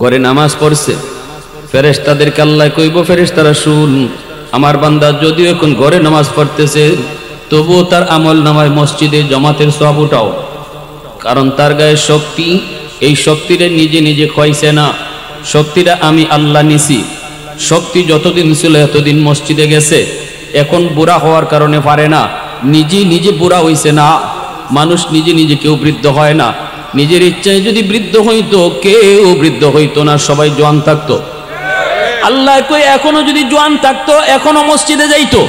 ঘরে নামাজ পড়ছে, ফেরেশতাদেরকে আল্লাহ কইব, ফেরেশতারা শুন, আমার বান্দা যদিও এখন ঘরে নামাজ পড়তেছে তবুও তার আমল নামায় মসজিদে জমাতের সওয়াব উঠাও, কারণ তার গায়ে শক্তি, এই শক্তিটা নিজে নিজে খাইছে না, শক্তিটা আমি আল্লাহ নিছি। শক্তি যতদিন ছিল এতদিন মসজিদে গেছে, এখন বুড়া হওয়ার কারণে পারে না, নিজে নিজে বুড়া হইছে না। মানুষ নিজে নিজে কেউ বৃদ্ধ হয় না, নিজের ইচ্ছায় যদি বৃদ্ধ হইতো কেউ বৃদ্ধ হইতো না, সবাই জোয়ান থাকতো। আল্লাহ কই এখনো যদি জোয়ান থাকতো এখনো মসজিদে যাইতো।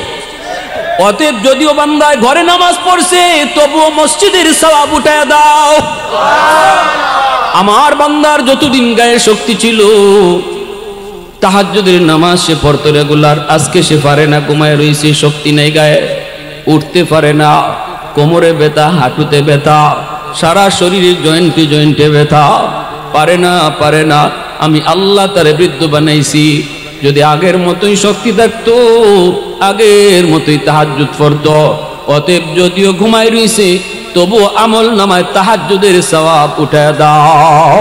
অতএব যদিও বান্দায় ঘরে নামাজ পড়ছে তবুও মসজিদের সওয়াব উঠায়া দাও। আমার বান্দার যতদিন গায়ে শক্তি ছিল তাহাজ্জুদের নামাজ সে পড়তো রেগুলার, আজকে সে পারে না, ঘুমায় রইছে, শক্তি নেই গায়ে, উঠতে পারে না, কোমরে ব্যথা, হাঁটুতে ব্যথা, সারা শরীরের জয়েন্টে জয়েন্টে ব্যথা, পারে না। আমি আল্লাহ তারে বৃদ্ধ বানাইছি। যদি আগের মতোই শক্তি থাকতো আগের মতোই তাহাজ্জুদ পড়তো। অতএব যদিও ঘুমায় রইছে তবু আমল নামায় তাহাজ্জুদের সওয়াব উঠায় দাও।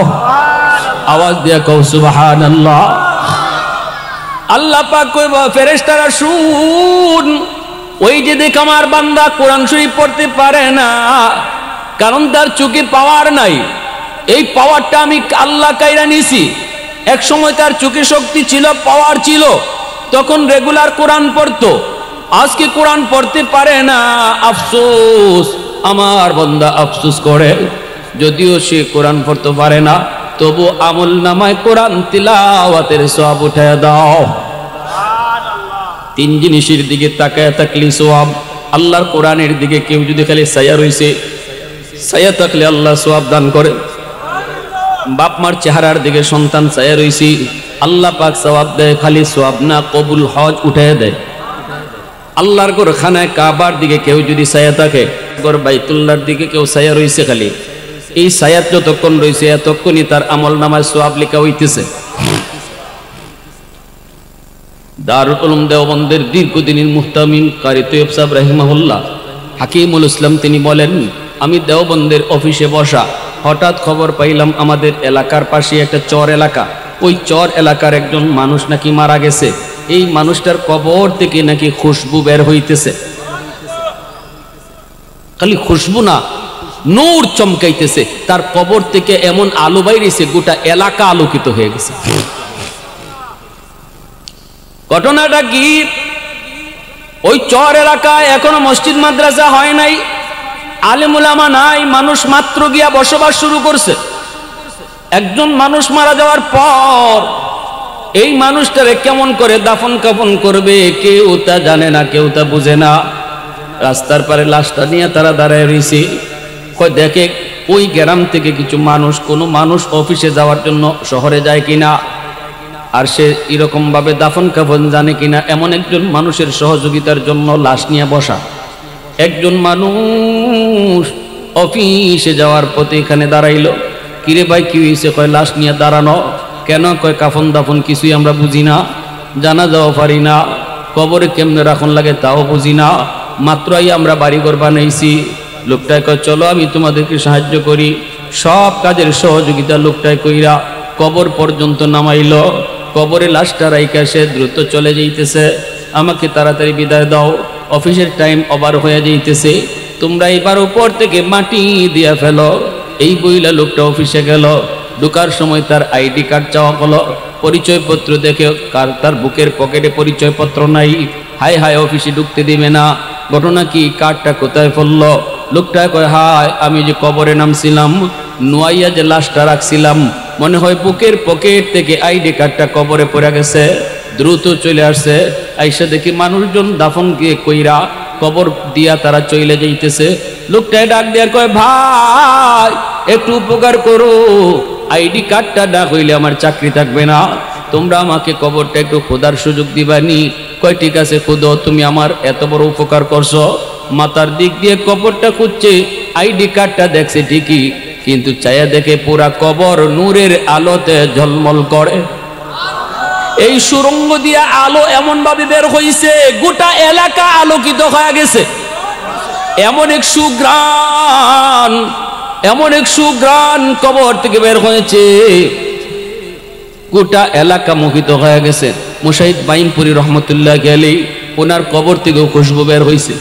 আওয়াজ দিয়া কও সুবহানাল্লাহ। আল্লাহ পাক কইবা ফেরেশতারা শুন, ওই যে দেখ আমার বান্দা কোরআন শরীফ পড়তে পারে না, কারণ তার চোখে পাওয়ার নাই। এই পাওয়ারটা আমি আল্লাহ কাইরা নিছি। এক সময় তার চোখে শক্তি ছিল, পাওয়ার ছিল, তখন রেগুলার কোরআন পড়তো, আজকে কোরআন পড়তে পারে না। আফসোস, আমার বান্দা আফসোস করে। যদিও সে কোরআন পড়তে পারে না তবু আমল নামায় কোরআন তিলাওয়াতের সওয়াব উঠায় দাও। তিন জিনিসের দিকে তাকায় থাকলে সওয়াব। আল্লাহর কোরআনের দিকে কেউ যদি খালি ছায়া রইছে, ছায়া থাকলে আল্লাহ সওয়াব দান করে। বাপ মার চেহারার দিকে সন্তান ছায়া রইছে, আল্লাহ পাক সওয়াব দেয়, খালি সওয়াব না কবুল হজ উঠায় দেয়। আল্লাহর ঘর খানায় কাবার দিকে কেউ যদি ছায়া থাকে, ঘর বাইতুল্লাহর দিকে কেউ ছায়া রইছে, খালি এই ছায়াত যতক্ষণ রইছে এতক্ষণই তার আমল নামায় সওয়াব লেখা হইতেছে। দারুল উলুম দেওবন্দের দীর্ঘদিনের মুহতামিম কারি তৈয়ব সাহেব রাহিমাহুল্লাহ হাকিমুল ইসলাম তিনি বলেন, আমি দেওবন্দের অফিসে বসা, হঠাৎ খবর পাইলাম আমাদের এলাকার পাশে একটা চর এলাকা, ওই চর এলাকার একজন মানুষ নাকি মারা গেছে। এই মানুষটার কবর থেকে নাকি খুশবু বের হইতেছে। খালি খুশবু না, নূর চমকাইতেছে। তার কবর থেকে এমন আলো বাইরেছে গোটা এলাকা আলোকিত হয়ে গেছে। ঘটনাটা কি? ওই চর এলাকায় এখনো মসজিদ মাদ্রাসা হয় নাই, আলেম উলামা নাই, মানুষ মাত্র গিয়া বসবাস শুরু করছে। একজন মানুষ মারা যাওয়ার পর এই মানুষটারে কেমন করে দাফন কাফন করবে কেউ তা জানে না, কেউ তা বুঝে না। রাস্তার পারে লাশটা নিয়ে তারা দাঁড়ায় রয়েছে। কয় দেখে ওই গ্রাম থেকে কিছু মানুষ, কোনো মানুষ অফিসে যাওয়ার জন্য শহরে যায় কিনা, আর সে এরকম ভাবে দাফন কাফন জানে কিনা, এমন একজন মানুষের সহযোগিতার জন্য লাশ নিয়ে বসা। একজন মানুষ অফিসে যাওয়ার পথে এখানে দাঁড়াইলো। কিরে ভাই কি হয়েছে? কয় লাশ নিয়ে দাঁড়ানো। কেন? কয় কাফন দাফন কিছুই আমরা বুঝি না, জানা যাওয়া পারি না, কবরে কেমনে রাখন লাগে তাও বুঝি না, মাত্রই আমরা বাড়িঘর বানাইছি। লোকটায় কয় চলো আমি তোমাদেরকে সাহায্য করি। সব কাজের সহযোগিতা লোকটায় কইরা কবর পর্যন্ত নামাইল। কবরে লাশটা রাইখা সে দ্রুত চলে যাইতেছে, আমাকে তাড়াতাড়ি বিদায় দাও, অফিসের টাইম ওভার হয়ে যাইতেছে, তোমরা এবার উপর থেকে মাটি দিয়া ফেলো। এই বইলা লোকটা অফিসে গেল। ঢোকার সময় তার আইডি কার্ড চাওয়া হলো, পরিচয়পত্র দেখে তার বুকের পকেটে পরিচয়পত্র নাই। হায় হায়, অফিসে ঢুকতে দিবে না। ঘটনা কি? কার্ডটা কোথায় পড়লো? লোকটা কয় হায়, আমি যে কবরে নামছিলাম, নোয়াইয়া যে লাশটা রাখছিলাম, মনে হয় বুকের পকেট থেকে আইডি কার্ডটা কবরে পড়ে গেছে। দ্রুত চলে আসছে, আইসা দেখি মানুষজন দাফন গিয়ে কইরা কবর দিয়া তারা চলে যাইতেছে। লোকটায় ডাক দেয়ার কয়, ভাই একটু উপকার করো, আইডি কার্ডটা না হইলে আমার চাকরি থাকবে না, তোমরা আমাকে কবরটা একটু খোদার সুযোগ দিবানি। কয় ঠিক আছে খুদো, তুমি আমার এত বড় উপকার করছো। মাথার দিক দিয়ে কবরটা খুঁজছে, আইডি কার্ডটা দেখছে ঠিকই, কিন্তু চাইয়া দেখে পুরা কবর নূরের আলোতে ঝলমল করে। এই সুরঙ্গ দিয়া আলো এমন ভাবে বের হইছে, গোটা এলাকা আলোকিত হয়ে গেছে। এমন এক সুগ্রাণ, এমন এক সুগ্রাণ কবর থেকে বের হয়েছে, গোটা এলাকা মোহিত হয়ে গেছে। মুশাহিদ বাইনপুরি রহমতুল্লাহ আলাইহি, ওনার কবর থেকেও খুশবু বের হয়েছে।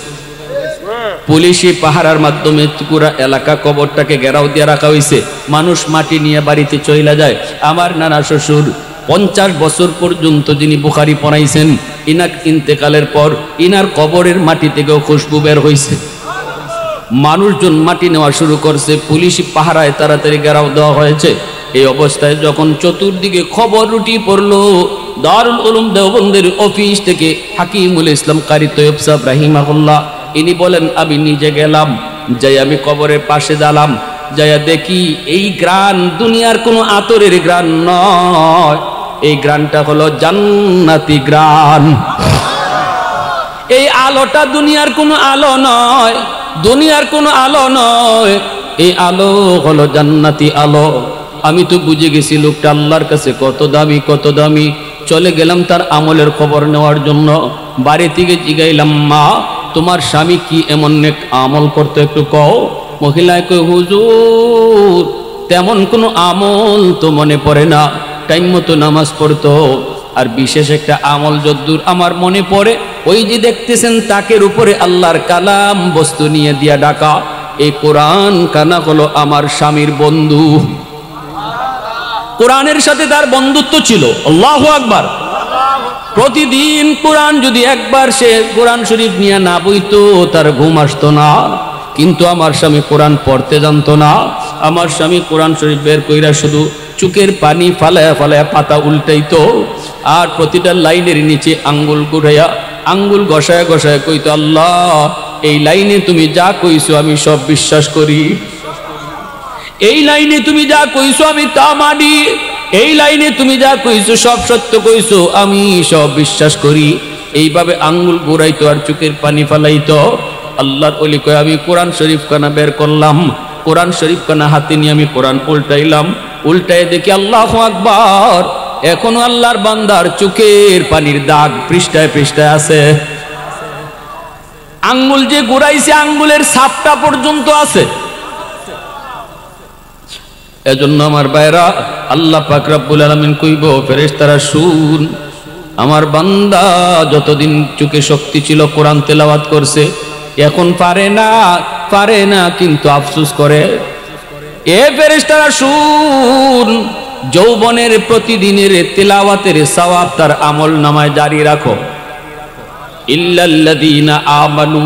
পুলিশি পাহারার মাধ্যমে পুরা এলাকা কবরটাকে ঘেরাও দিয়ে রাখা হয়েছে। মানুষ মাটি নিয়ে বাড়িতে চলে যায়। আমার নানা শ্বশুর 50 বছর পর্যন্ত যিনি বুখারী পড়াইছেন, ইনার ইন্তেকালের পর ইনার কবরের মাটি থেকেও খুশবু বের হয়েছে। মানুষজন মাটি নেওয়া শুরু করছে, পুলিশি পাহারায় তাড়াতাড়ি ঘেরাও দেওয়া হয়েছে। এই অবস্থায় যখন চতুর্দিকে খবর রুটি পড়লো, দারুল উলুম দেওবন্দের অফিস থেকে হাকিমুল ইসলাম কারি তৈয়ব সাহেব রাহিমাহুল্লাহ, ইনি বলেন আমি নিজে গেলাম, যাই আমি কবরের পাশে দাঁড়ালাম, যাইয়া দেখি এই গ্রান দুনিয়ার কোনো আতরের গ্রান নয়, এই গ্রানটা হলো জান্নাতি গ্রান। এই আলোটা দুনিয়ার কোনো আলো নয়, দুনিয়ার কোনো আলো নয়, এই আলো হলো জান্নাতি আলো। আমি তো বুঝে গেছি লোকটা আল্লাহর কাছে কত দামি, কত দামি। চলে গেলাম তার আমলের খবর নেওয়ার জন্য। বাড়ি থেকে জিগাইলাম, মা তোমার স্বামী কি এমন নেক আমল করতে একটু কও। মহিলায় কই, হুজুর তেমন কোনো আমল তো মনে পড়ে না, টাইম মতো নামাজ পড়তো, আর বিশেষ একটা আমল যদ্দূর আমার মনে পড়ে, ওই যে দেখতেছেন তাকের উপরে আল্লাহর কালাম বস্তু নিয়ে দিয়া ডাকা, এই কোরআন কানা হলো আমার স্বামীর বন্ধু। কোরআনের সাথে তার বন্ধুত্ব ছিল। আল্লাহু আকবার। প্রতিদিন কোরআন যদি একবার সে কোরআন শরীফ নিয়ে না বইতো, তার ঘুম আসতো না। কিন্তু আমার স্বামী কোরআন পড়তে জানতো না। আমার স্বামী কোরআন শরীফ বের কইরা শুধু চোখের পানি ফালায়া ফালায়া পাতা উল্টাইতো, আর প্রতিটা লাইনের নিচে আঙ্গুল গুড়াইয়া আঙ্গুল ঘষায় ঘষায় কইতো, আল্লাহ এই লাইনে তুমি যা কইছো আমি সব বিশ্বাস করি, এই লাইনে তুমি যা কইছো আমি তা মানি, এই লাইনে তুমি যা কইছো সব সত্য কইছো, আমি সব বিশ্বাস করি। এইভাবে আঙ্গুল ঘুরাইতো আর চোখের পানি ফালাইতো। আল্লাহর ওলি কয়, আমি কোরআন শরীফ খানা বের করলাম, কোরআন শরীফ খানা হাতে নিয়ে আমি কোরআন উল্টাইলাম, উল্টায় দেখি আল্লাহু আকবার, এখনো আল্লাহর বান্দার চোখের পানির দাগ পৃষ্ঠায় পৃষ্ঠায় আছে। আঙ্গুল যে ঘুরাইছে আঙ্গুলের ছাপটা পর্যন্ত আছে। এজন্য আমার ভাইরা, আল্লাহ পাক রব্বুল আলামিন কইব, ফেরেশতারা শুন, আমার বান্দা যতদিন চোখে শক্তি ছিল কোরআন তেলাওয়াত করছে, এখন পারে না কিন্তু আফসোস করে। এ ফেরেশতারা শুন, যৌবনের প্রতিদিনের তেলাওয়াতের সওয়াব তার আমল নামায় জারি রাখো। ইল্লাল্লাযীনা আমানু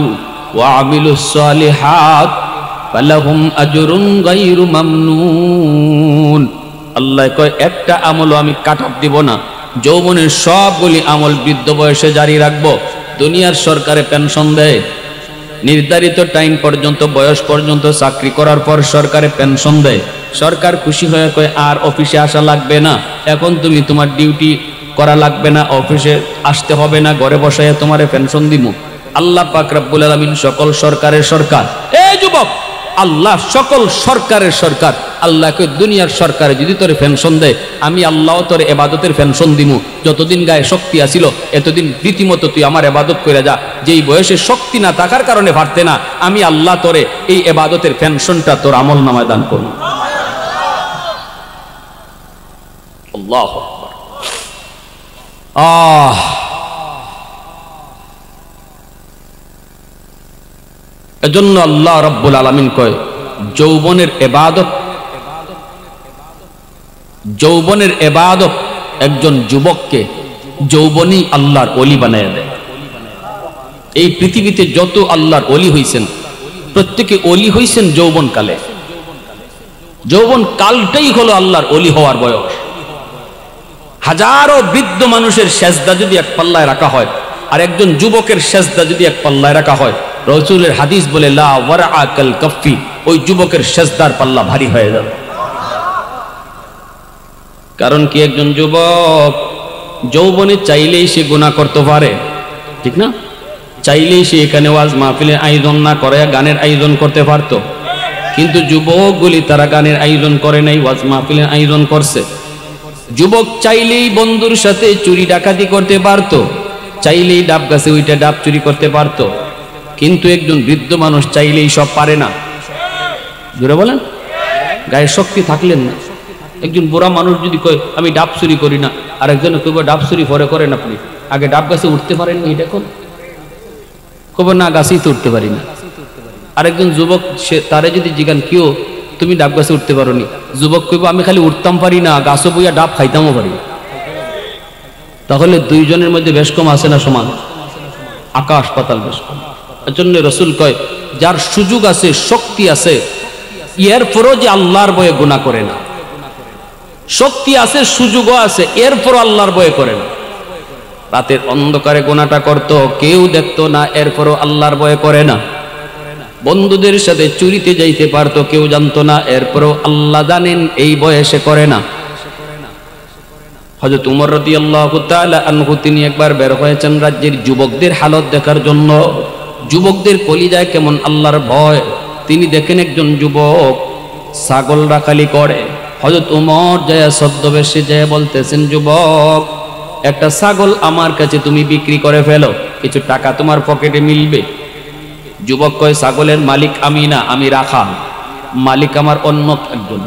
ওয়া আমিলুস সালিহাত ফালাহুম আজরুন গায়রু মামনুন। আল্লাহ কয়, একটা আমলও আমি কাটাপ দিব না, যৌবনের সবগুলি আমল বৃদ্ধ বয়সে জারি রাখবো। দুনিয়ার সরকারে পেনশন দেয়, নির্ধারিত টাইম পর্যন্ত বয়স পর্যন্ত চাকরি করার পর সরকারে পেনশন দেয়। সরকার খুশি হয়ে কয়, আর অফিসে আসা লাগবে না, এখন তুমি তোমার ডিউটি করা লাগবে না, অফিসে আসতে হবে না, ঘরে বসায় তোমারে পেনশন দিব। আল্লাহ পাক রব্বুল আলামিন সকল সরকারের সরকার। এই যুবক, আল্লাহ সকল সরকারের সরকার। আল্লাহকে দুনিয়ার সরকারে যদি তোরে পেনশন দেয়, আমি আল্লাহ তোরে এবাদতের পেনশন দিমু। যতদিন গায়ে শক্তি আসিল এতদিন রীতিমতো তুই আমার এবাদত করে যা। যেই বয়সে শক্তি না থাকার কারণে পারতে না, আমি আল্লাহ তোরে এই এবাদতের পেনশনটা তোর আমল নামায় দান করব। আল্লাহু আকবার। এজন্য আল্লাহ রাব্বুল আলামিন কয়, যৌবনের ইবাদত একজন যুবককে যৌবনই আল্লাহর ওলি বানায় দেয়। এই পৃথিবীতে যত আল্লাহর ওলি হইছেন, প্রত্যেকে ওলি হইছেন যৌবন কালে। যৌবন কালটাই হলো আল্লাহর ওলি হওয়ার বয়স। হাজারো বৃদ্ধ মানুষের সেজদা যদি এক পাল্লায় রাখা হয় আর একজন যুবকের সেজদা যদি এক পাল্লায় রাখা হয়, রাসূলের হাদিস বলে লা ওয়ারআ কাল কাফি, ওই যুবকের সেজদার পাল্লা ভারী হয়ে যাবে। কারণ কি, একজন যুবক যৌবনে চাইলেই সে গুনাহ করতে পারে, ঠিক না? চাইলেই সে এখানে ওয়াজ মাহফিলের আয়োজন না করে গানের আয়োজন করতে পারতো, কিন্তু যুবকগুলি তারা গানের আয়োজন করে নাই, ওয়াজ মাহফিলের আয়োজন করছে। যুবক চাইলেই বন্ধুর সাথে চুরি ডাকাতি করতে পারতো, চাইলেই ডাব গাছে ওইটা ডাব চুরি করতে পারতো, কিন্তু একজন বৃদ্ধ মানুষ চাইলেই সব পারে না। জোরে বলেন, গায়ে শক্তি থাকলেন না। একজন বুড়া মানুষ যদি কয় আমি ডাব চুরি করি না, আর একজন কইব ডাব চুরি পরে করেন, আপনি আগে ডাব গাছে উঠতে পারেন না, এটা কোন কব না, গাছেই তো উঠতে পারি না। আরেকজন যুবক সে তারে যদি জিজ্ঞান কেউ তুমি ডাব গাছে উঠতে পারো নি, যুবক কইব আমি খালি উঠতাম পারি না, গাছও বইয়া ডাব খাইতামও পারি। তাহলে দুইজনের মধ্যে বেশ কম আছে না সমান? আকাশ পাতাল বেশ কম। এর জন্য রাসূল কয় যার সুযোগ আছে, শক্তি আছে, এরপরও যে আল্লাহর ভয়ে গুনাহ করে না, শক্তি আছে সুযোগও আছে এরপর আল্লাহর ভয়ে করে না। রাতের অন্ধকারে গুনাহটা করতো, কেউ দেখতো না, এরপরও আল্লাহর ভয়ে করে না। বন্ধুদের সাথে চুরিতে যাইতে পারতো, কেউ জানতো না, এরপরও আল্লাহ জানেন, এই বয়সে করে না। হযরত উমর রাদিয়াল্লাহু তাআলা আনহু তিনি একবার বের হয়েছেন রাজ্যের যুবকদের হালত দেখার জন্য, যুবকদের কলিজায় কেমন আল্লাহর ভয়। তিনি দেখেন একজন যুবক ছাগল রাখালি করে। হযরত উমর যায় ছদ্মবেশে যায় বলতেছেন, যুবক একটা ছাগল আমার কাছে তুমি বিক্রি করে ফেলো, কিছু টাকা তোমার পকেটে মিলবে। যুবক কয় ছাগলের মালিক আমি না, আমি রাখা, মালিক আমার অন্য একজন।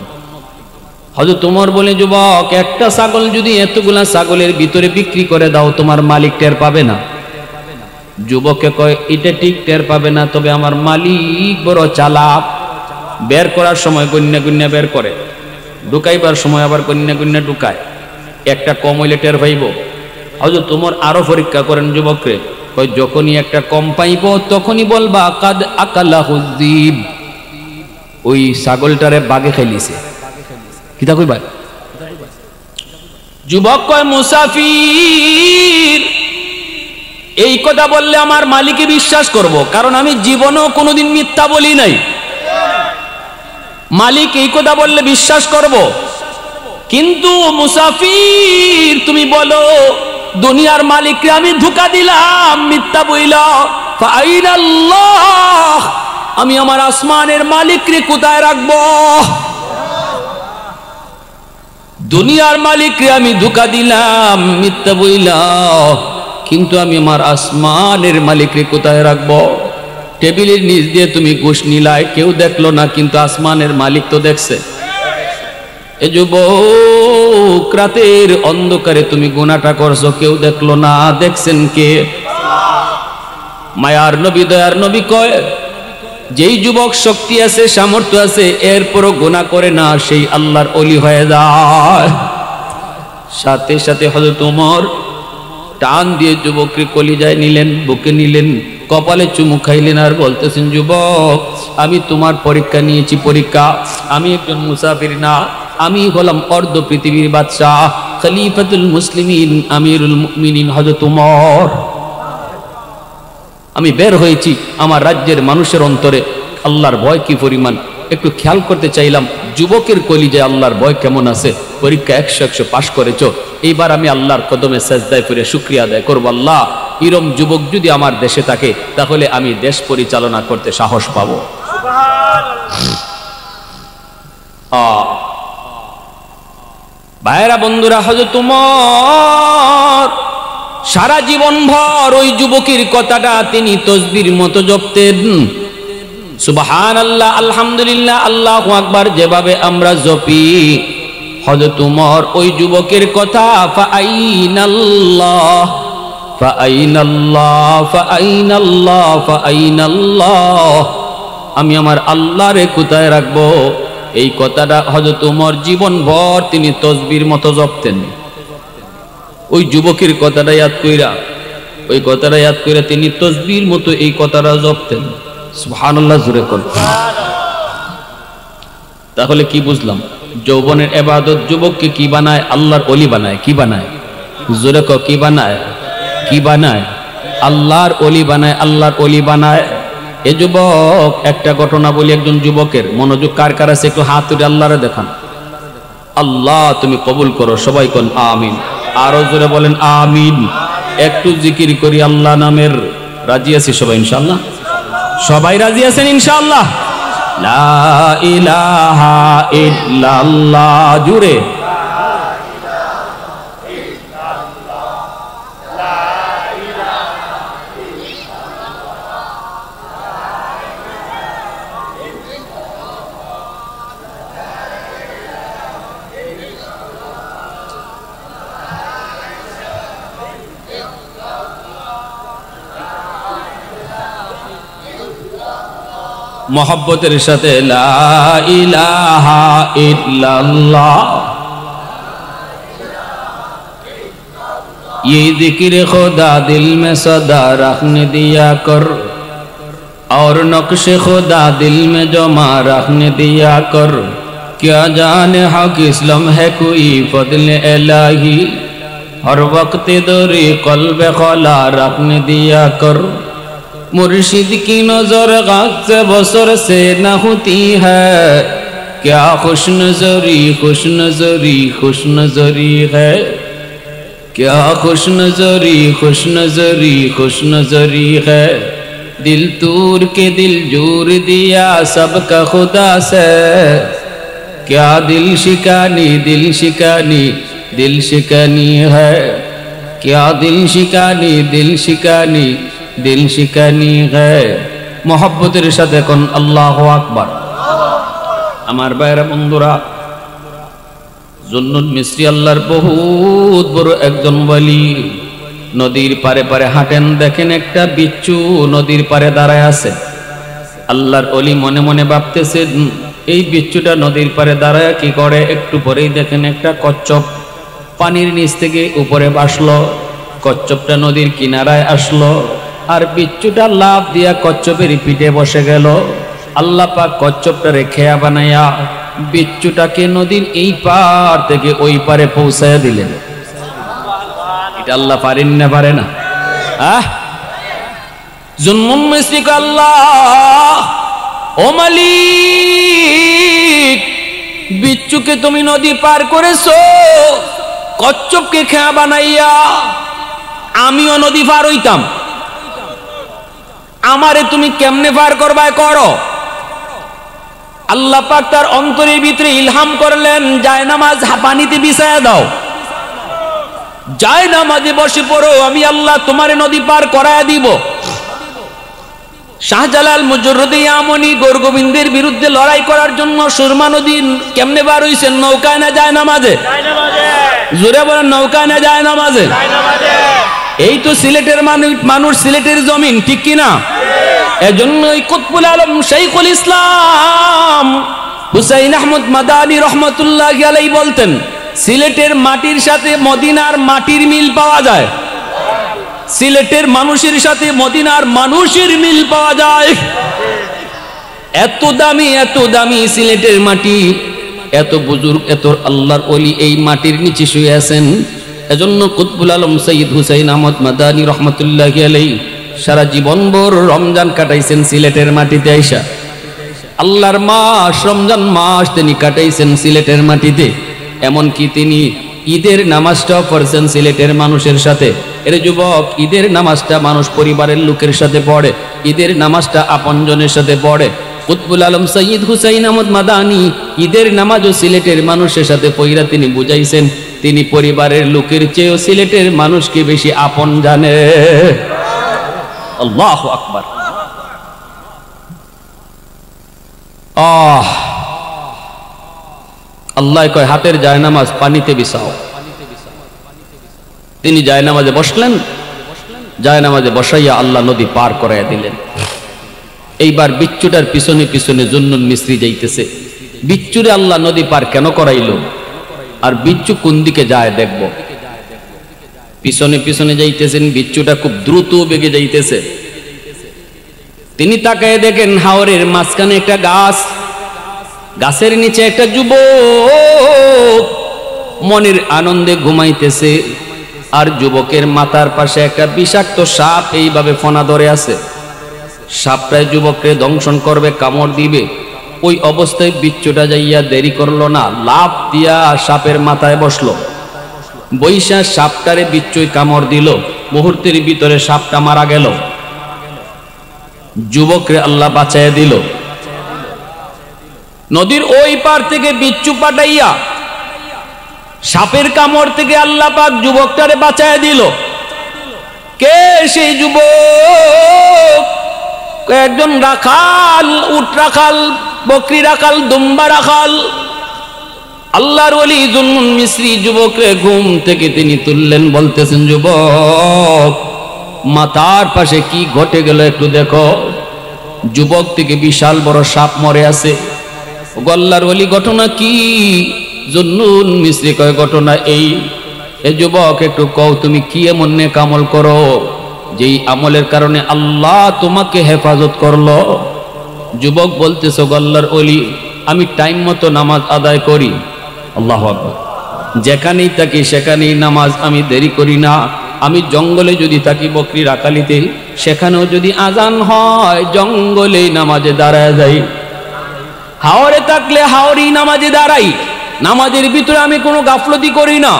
হযরত উমর বলে, যুবক একটা ছাগল যদি এতগুলা ছাগলের ভিতরে বিক্রি করে দাও, তোমার মালিক টের পাবে না? যুবককে কয় এটা ঠিক টের পাবে না, তবে আমার মালিক বড় চালাক, বের করার সময় গণ্যা গণ্যা বের করে, ঢুকাইবার সময় আবার গণ্যা গণ্যা ঢুকায়, একটা কম হইলে টের পাইব। হযরত উমর আরো পরীক্ষা করেন যুবকরে, কয় যখনই একটা কম পাইব তখনই বলবা কাদ আকালাহু যিব, ওই ছাগলটারে বাঘে খাইলিছে। কিতা কইবা? যুবক কয় মুসাফির, এই কথা বললে আমার মালিকে বিশ্বাস করব, কারণ আমি জীবনেও কোনোদিন মিথ্যা বলি নাই। মালিক এই কথা বললে বিশ্বাস করব, কিন্তু মুসাফির তুমি বলো দুনিয়ার মালিককে আমি ধোঁকা দিলাম, মিথ্যা বইলা, ফাআইনাল্লাহ, আমি আমার আসমানের মালিককে কোথায় রাখবো? দুনিয়ার মালিককে আমি ধোঁকা দিলাম, মিথ্যা বইলা, কিন্তু আমি আমার আসমানের মালিককে কোথায় রাখবো? টেবিলের নিচ দিয়ে তুমি ঘুষ নিলাই, কেউ দেখলো না, কিন্তু আসমানের মালিক তো দেখছে। এ যুবক রাতের অন্ধকারে তুমি গুনাহটা করছো, কেউ দেখলো না, দেখছেন কে? মায়ার নবী দয়ার নবী কয় যেই যুবক শক্তি আছে, সামর্থ্য আছে, এরপরও গুনাহ করে না, সেই আল্লাহর ওলি হয়ে যায়। সাথে সাথে হযরত ওমর টান দিয়ে যুবককে কলিজায় নিলেন, বুকে নিলেন, কপালে চুমু খাইলেন, আর বলতেছেন, যুবক আমি তোমার পরীক্ষা নিয়েছি, পরীক্ষা, আমি একজন মুসাফির না, আমি হলাম অর্ধ পৃথিবীর বাদশাহ, খলিফাতুল মুসলিমিন, আমিরুল মুমিনিন হযরত ওমর। আমি বের হয়েছি, আমার রাজ্যের মানুষের অন্তরে আল্লাহর ভয় কি পরিমাণ একটু খেয়াল করতে চাইলাম। যুবকের কলিজায় আল্লাহর ভয় কেমন আছে? পরীক্ষা 100 পাশ করেছো, এইবার আমি আল্লাহর কদমে সাজদায় করে শুকরিয়া আদায় করবো। আল্লাহ, এরম যুবক যদি আমার দেশে থাকে তাহলে আমি দেশ পরিচালনা করতে সাহস পাবো। ভাইরা বন্ধুরা, হযরত ওমর সারা জীবন ভর ওই যুবকের কথাটা তিনি তসবির মতো জপতেন। সুবহানাল্লাহ, আলহামদুলিল্লাহ, আল্লাহু আকবার যেভাবে আমরা জপি, হযরত ওমর ওই যুবকের কথা ফাআইনাল্লাহ ফাআইনাল্লাহ ফাআইনাল্লাহ ফাআইনাল্লাহ, আমি আমার আল্লাহরে কোথায় রাখবো, এই কথাটা হযরত ওমর জীবন ভর তিনি তসবির মতো জপতেন। ওই যুবকের কথাটা ইয়াদ কইরা, ওই কথাটা ইয়াদ কইরা তিনি তসবির মতো এই কথাটা জপতেন। সুবহানাল্লাহ, জোরে কর। তাহলে কি বুঝলাম? যৌবনের ইবাদত যুবককে কি বানায়? আল্লাহর ওলি বানায়। কি বানায়? জোরে কও, কি বানায়? কি বানায়? আল্লাহর ওলি বানায়। আল্লাহর ওলি বানায়। এ যুবক, একটা ঘটনা বলি একজন যুবকের, মনোযোগ কার কার আছে একটু হাত তুলে আল্লাহরে দেখান। আল্লাহ তুমি কবুল করো, সবাই কোন আমিন। আরো জোরে বলেন আমিন। একটু জিকির করি আল্লাহ নামের। রাজি আছি সবাই ইনশাআল্লাহ? সবাই রাজি আছেন ইনশাআল্লাহ? লা ইলাহা ইল্লাল্লাহ জুড়ে। मोहब्बतेर साथे ला इलाहा इल्लल्लाह, ये जिक्र खुदा दिल में सदा रखने दिया कर, और नक्श खुदा दिल में जमा रखने दिया कर। क्या जाने हक इस्लाम है कोई फضل इलाही, हर वक्त दौरी कल्ब खला रखने दिया कर। मुर्शिद की नजर गाज़ से बसर से न होती है, क्या खुश नजरी खुश नजरी खुश नजरी है, क्या खुश नजरी खुश नजरी खुश नजरी है। दिल तूर के दिल जोर दिया सबका खुदा से, क्या दिल शिकानी दिल शिकानी दिल शिकानी है, क्या दिल शिकानी दिल शिकानी दिल शिकानी है। मोहब्बतेर साथे कोन अल्लाहु আকবার। আমার ভাইরা বন্ধুরা, জুন্নুন মিসরি আল্লাহর বহুত বড় একজন ওলি। নদীর পারে পারে হাঁটেন, দেখেন একটা বিচ্ছু নদীর পারে দাঁড়ায় আছে। আল্লাহর ওলি মনে মনে ভাবতেছেন এই বিচ্ছুটা নদীর পারে দাঁড়ায় কি করে। একটু পরেই দেখেন একটা কচ্ছপ পানির নিচ থেকে উপরে ভাসলো। কচ্ছপটা নদীর কিনারায় আসলো, আর বিচ্ছুটা লাফ দিয়া কচ্ছপের পিঠে বসে গেল। আল্লাহ পাক কচ্ছপটারে খেয়া বানাইয়া বিচ্ছুটাকে নদীর এই পার থেকে ওই পারে পৌঁছায়া দিলেন। এটা আল্লাহ পারেন না? পারে না? জুন্নুন মিসরি কে আল্লাহ, ও মালিক, বিচ্ছুকে তুমি নদী পার করেছো, কচ্ছপকে খেয়া বানাইয়া আমিও নদী পার হইতাম, আমারে তুমি কেমনে পার করবায় করো। আল্লাহ পাক তার অন্তরের ভিতরে ইলহাম করলেন, জায়নামাজ পানিতে বিছায়া দাও, জায়নামাজে বসে পড়ো, আমি আল্লাহ তোমারে নদী পার করায়া দিব। শাহজালাল মুজররদে ইয়ামনি গোরগোবিন্দের বিরুদ্ধে লড়াই করার জন্য সুরমা নদী কেমনে পার হইছেন? নৌকায় না জায়নামাজে? জোরে বলেন, নৌকায় না জায়নামাজে? এই তো সিলেটের মানুষ, সিলেটের জমিন, ঠিক কিনা? এজন্যই কুতবুল আলম শাইখুল ইসলাম হুসাইন আহমদ মাদানী রহমতুল্লাহ আলাইহি বলতেন, সিলেটের মাটির সাথে মদিনার মাটির মিল পাওয়া যায়, সিলেটের মানুষের সাথে মদিনার মানুষের মিল পাওয়া যায়। এত দামি সিলেটের মাটি, এত বুজুর্গ, এত আল্লাহর ওলি এই মাটির নিচে শুয়ে আছেন। এজন্য কুতবুল আলম সৈয়দ হুসাইন আহমদ মাদানী রহমতুল্লাহ আলাইহি সারা জীবনভর রমজান কাটাইছেন সিলেটের মাটিতে আইসা। আল্লাহর মাস রমজান মাস তিনি কাটাইছেন সিলেটের মাটিতে। এমনকি তিনি ঈদের নামাজটাও পড়ছেন সিলেটের মানুষের সাথে। এর যুবক, ঈদের নামাজটা মানুষ পরিবারের লোকের সাথে পড়ে, ঈদের নামাজটা আপনজনের সাথে পড়ে। কুতবুল আলম সৈয়দ হুসাইন আহমদ মাদানী ঈদের নামাজও সিলেটের মানুষের সাথে পইরা তিনি বুঝাইছেন তিনি পরিবারের লোকের চেয়েও সিলেটের মানুষকে বেশি আপন জানে। আল্লাহু আকবার। আল্লাহ কয় হাতের জায়নামাজ পানিতে বিছাও। তিনি জায়নামাজে বসলেন, জায়নামাজে বসাইয়া আল্লাহ নদী পার করাইয়া দিলেন। এইবার বিচ্ছুটার পিছনে পিছনে জুন্নুন মিসরি যাইতেছে। বিচ্ছুরে আল্লাহ নদী পার কেন করাইলো, আর বিচ্ছু কোন দিকে যায় দেখব। পিছনে পিছনে যাইতেছেন, বিচ্ছুটা খুব দ্রুত বেগে যাইতেছে। তিনি তাকায় দেখেন হাওরের মাঝখানে একটা গাছ, গাছের নিচে একটা যুবক মনের আনন্দে ঘুমাইতেছে, আর যুবকের মাথার পাশে একটা বিষাক্ত সাপ এইভাবে ফনা ধরে আছে। সাপটায় যুবককে দংশন করবে, কামড় দিবে। ওই অবস্থায় বিচ্ছুটা যাইয়া দেরি করলো না, লাফ দিয়া সাপের মাথায় বসলো। বৈশা সাপটারে বিচ্ছুই কামড় দিল, মুহূর্তের ভিতরে সাপটা মারা গেল। যুবকরে আল্লাহ বাঁচাইয়া দিল। নদীর ওই পার থেকে বিচ্ছু পাঠাইয়া সাপের কামড় থেকে আল্লাহ পাক যুবকটারে বাঁচাইয়া দিল। কে সেই যুবক? একজন রাখাল, উট রাখাল, বকরি রাখাল, দুম্বা রাখাল। আল্লাহর ওলি জুন্নুন মিসরি যুবকরে ঘুম থেকে তিনি তুললেন, বলতেছেন, যুবক মাথার পাশে কি ঘটে গেল একটু দেখো। যুবক থেকে বিশাল বড় সাপ মরে আছে। আল্লাহর ওলি, ঘটনা কি? জুন্নুন মিসরি কয়, ঘটনা এই, এ যুবক একটু কও তুমি কি এমন নেক আমল করো যেই আমলের কারণে আল্লাহ তোমাকে হেফাজত করলো? যুবক বলতেছে, আল্লাহর ওলি, আমি টাইম মতো নামাজ আদায় করি। আল্লাহু আকবার। যেখানেই থাকি সেখানেই নামাজ আমি দেরি করি না। আমি জঙ্গলে যদি থাকি বকরি রাখালিতে, সেখানেও যদি আজান হয় জঙ্গলেই নামাজে দাঁড়ায় যাই। হাওরে থাকলে হাওরেই নামাজে দাঁড়াই। নামাজের ভিতরে আমি কোনো গাফলতি করি না,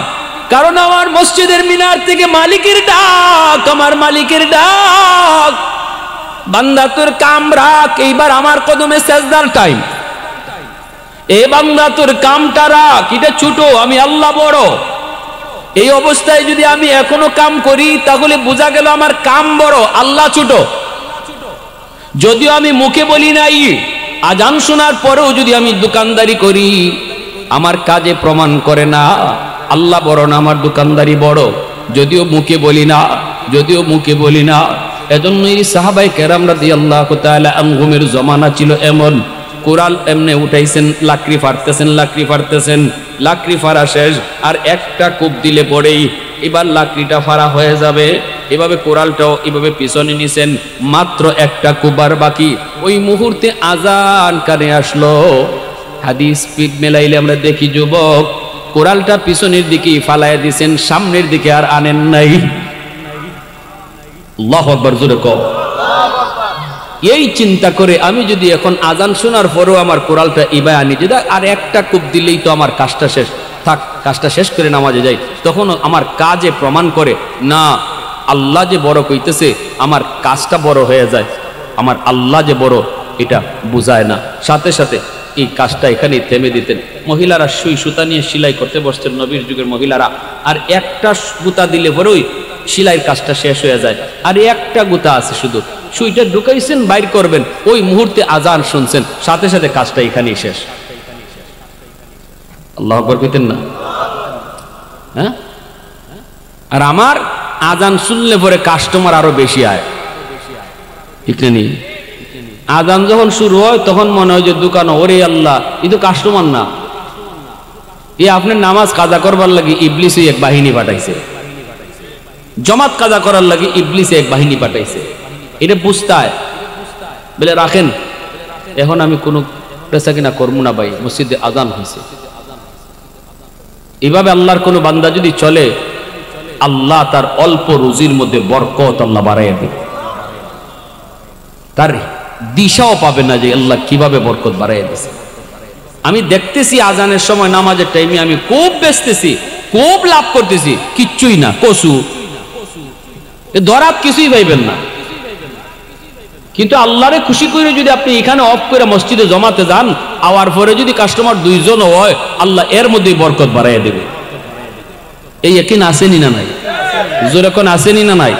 কারণ আমার মসজিদের মিনার থেকে মালিকের ডাক, আমার মালিকের ডাক, বান্দা তোর কাম রাখ, এইবার আমার কদমে সেজদার টাইম। এ বান্দা তোর কামটা রাখ, এটা ছোট, আমি আল্লাহ বড়। এই অবস্থায় যদি আমি এখনো কাম করি তাহলে বোঝা গেল আমার কাম বড়, আল্লাহ ছোট। যদিও আমি মুখে বলি নাই, আজান শোনার পরেও যদি আমি দোকানদারি করি, আমার কাজে প্রমাণ করে না আল্লাহ বড় না আমার দোকানদারি বড়। যদিও মুখে বলি না, যদিও মুখে বলি না। এজন্যই সাহাবায়ে কেরাম রাদিয়াল্লাহু তাআলা আনহুমের জমানা ছিল এমন, কোরাল এমনে উঠাইছেন, লাকড়ি ফাড়তেছেন, লাকড়ি ফাড়তেছেন, লাকড়ি ফাড়া শেষ, আর একটা কূপ দিলে পড়েই এবার লাকড়িটা ফাড়া হয়ে যাবে। এভাবে কোরালটাও এভাবে পিছনে নিছেন, মাত্র একটা কূপ আর বাকি। ওই মুহূর্তে আজান কানে আসলো। হাদিস পিঠ মেলাইলে আমরা দেখি যুবক কোরালটা পিছনের দিকে ফালাইয়া দিছেন, সামনের দিকে আর আনেন নাই। আল্লাহু আকবার, জোরে কও। এই চিন্তা করে আমি যদি এখন আজান শোনার পরেও আমার কোরালটা ইবায় আনি, যদি আর একটা কূপ দিলেই তো আমার কাজটা শেষ, থাক কাজটা শেষ করে নামাজে যাই, তখন আমার কাজে প্রমাণ করে না আল্লাহ যে বড় কইতেছে, আমার কাজটা বড় হয়ে যায়। আমার আল্লাহ যে বড় এটা বুঝায় না। সাথে সাথে এই কাজটা এখানেই থেমে দিতেন। মহিলারা সুই সুতা নিয়ে সেলাই করতে বসতেন নবীর যুগের মহিলারা, আর একটা গুতা দিলে পরেই সেলাইয়ের কাজটা শেষ হয়ে যায়। আর একটা গুতা আছে, শুধু সুইটা ঢুকাইছেন, বাইর করবেন, ওই মুহূর্তে আজান শুনছেন, সাথে সাথে কাজটা এখানেই শেষ। আল্লাহু আকবার কইতেন না? হ্যাঁ। আর আমার আজান শুনলে পরে কাস্টমার আরো বেশি আয়, ঠিক নেই? আজান যখন শুরু হয় তখন মনে হয় যে দোকান, ওরে আল্লাহ এই তো কাস্টমার না, এ আপনার নামাজ কাজা করবার লাগি ইবলিস এক বাহিনী পাঠাইছে, জমাত কাজা করার লাগি ইবলিস এক বাহিনী পাঠাইছে। এটা বুঝতায় বলে রাখেন, এখন আমি কোনো পেশা কিনা করবো না ভাই, মসজিদে আজান হয়েছে। এইভাবে আল্লাহর কোনো বান্দা যদি চলে, আল্লাহ তার অল্প রুজির মধ্যে বরকত আল্লাহ বাড়াইয়া দেবে। তার দিশাও পাবে না যে আল্লাহ কিভাবে বরকত বাড়াইয়া দিছে। আমি দেখতেছি আজানের সময় নামাজের টাইমে আমি খুব বেচতেছি, খুব লাভ করতেছি, কিচ্ছুই না, কসু ধরাত কিছুই পাইবেন না। কিন্তু আল্লাহরে খুশি করে যদি আপনি এখানে অফ করে মসজিদে জমাতে যান, আওয়ার পরে যদি কাস্টমার দুইজন হয়, আল্লাহ এর মধ্যেই বরকত বাড়াইয়া দেবে। এই ইয়াকিন আসেনি না নাই? জোরে কোন আসেনি না নাই?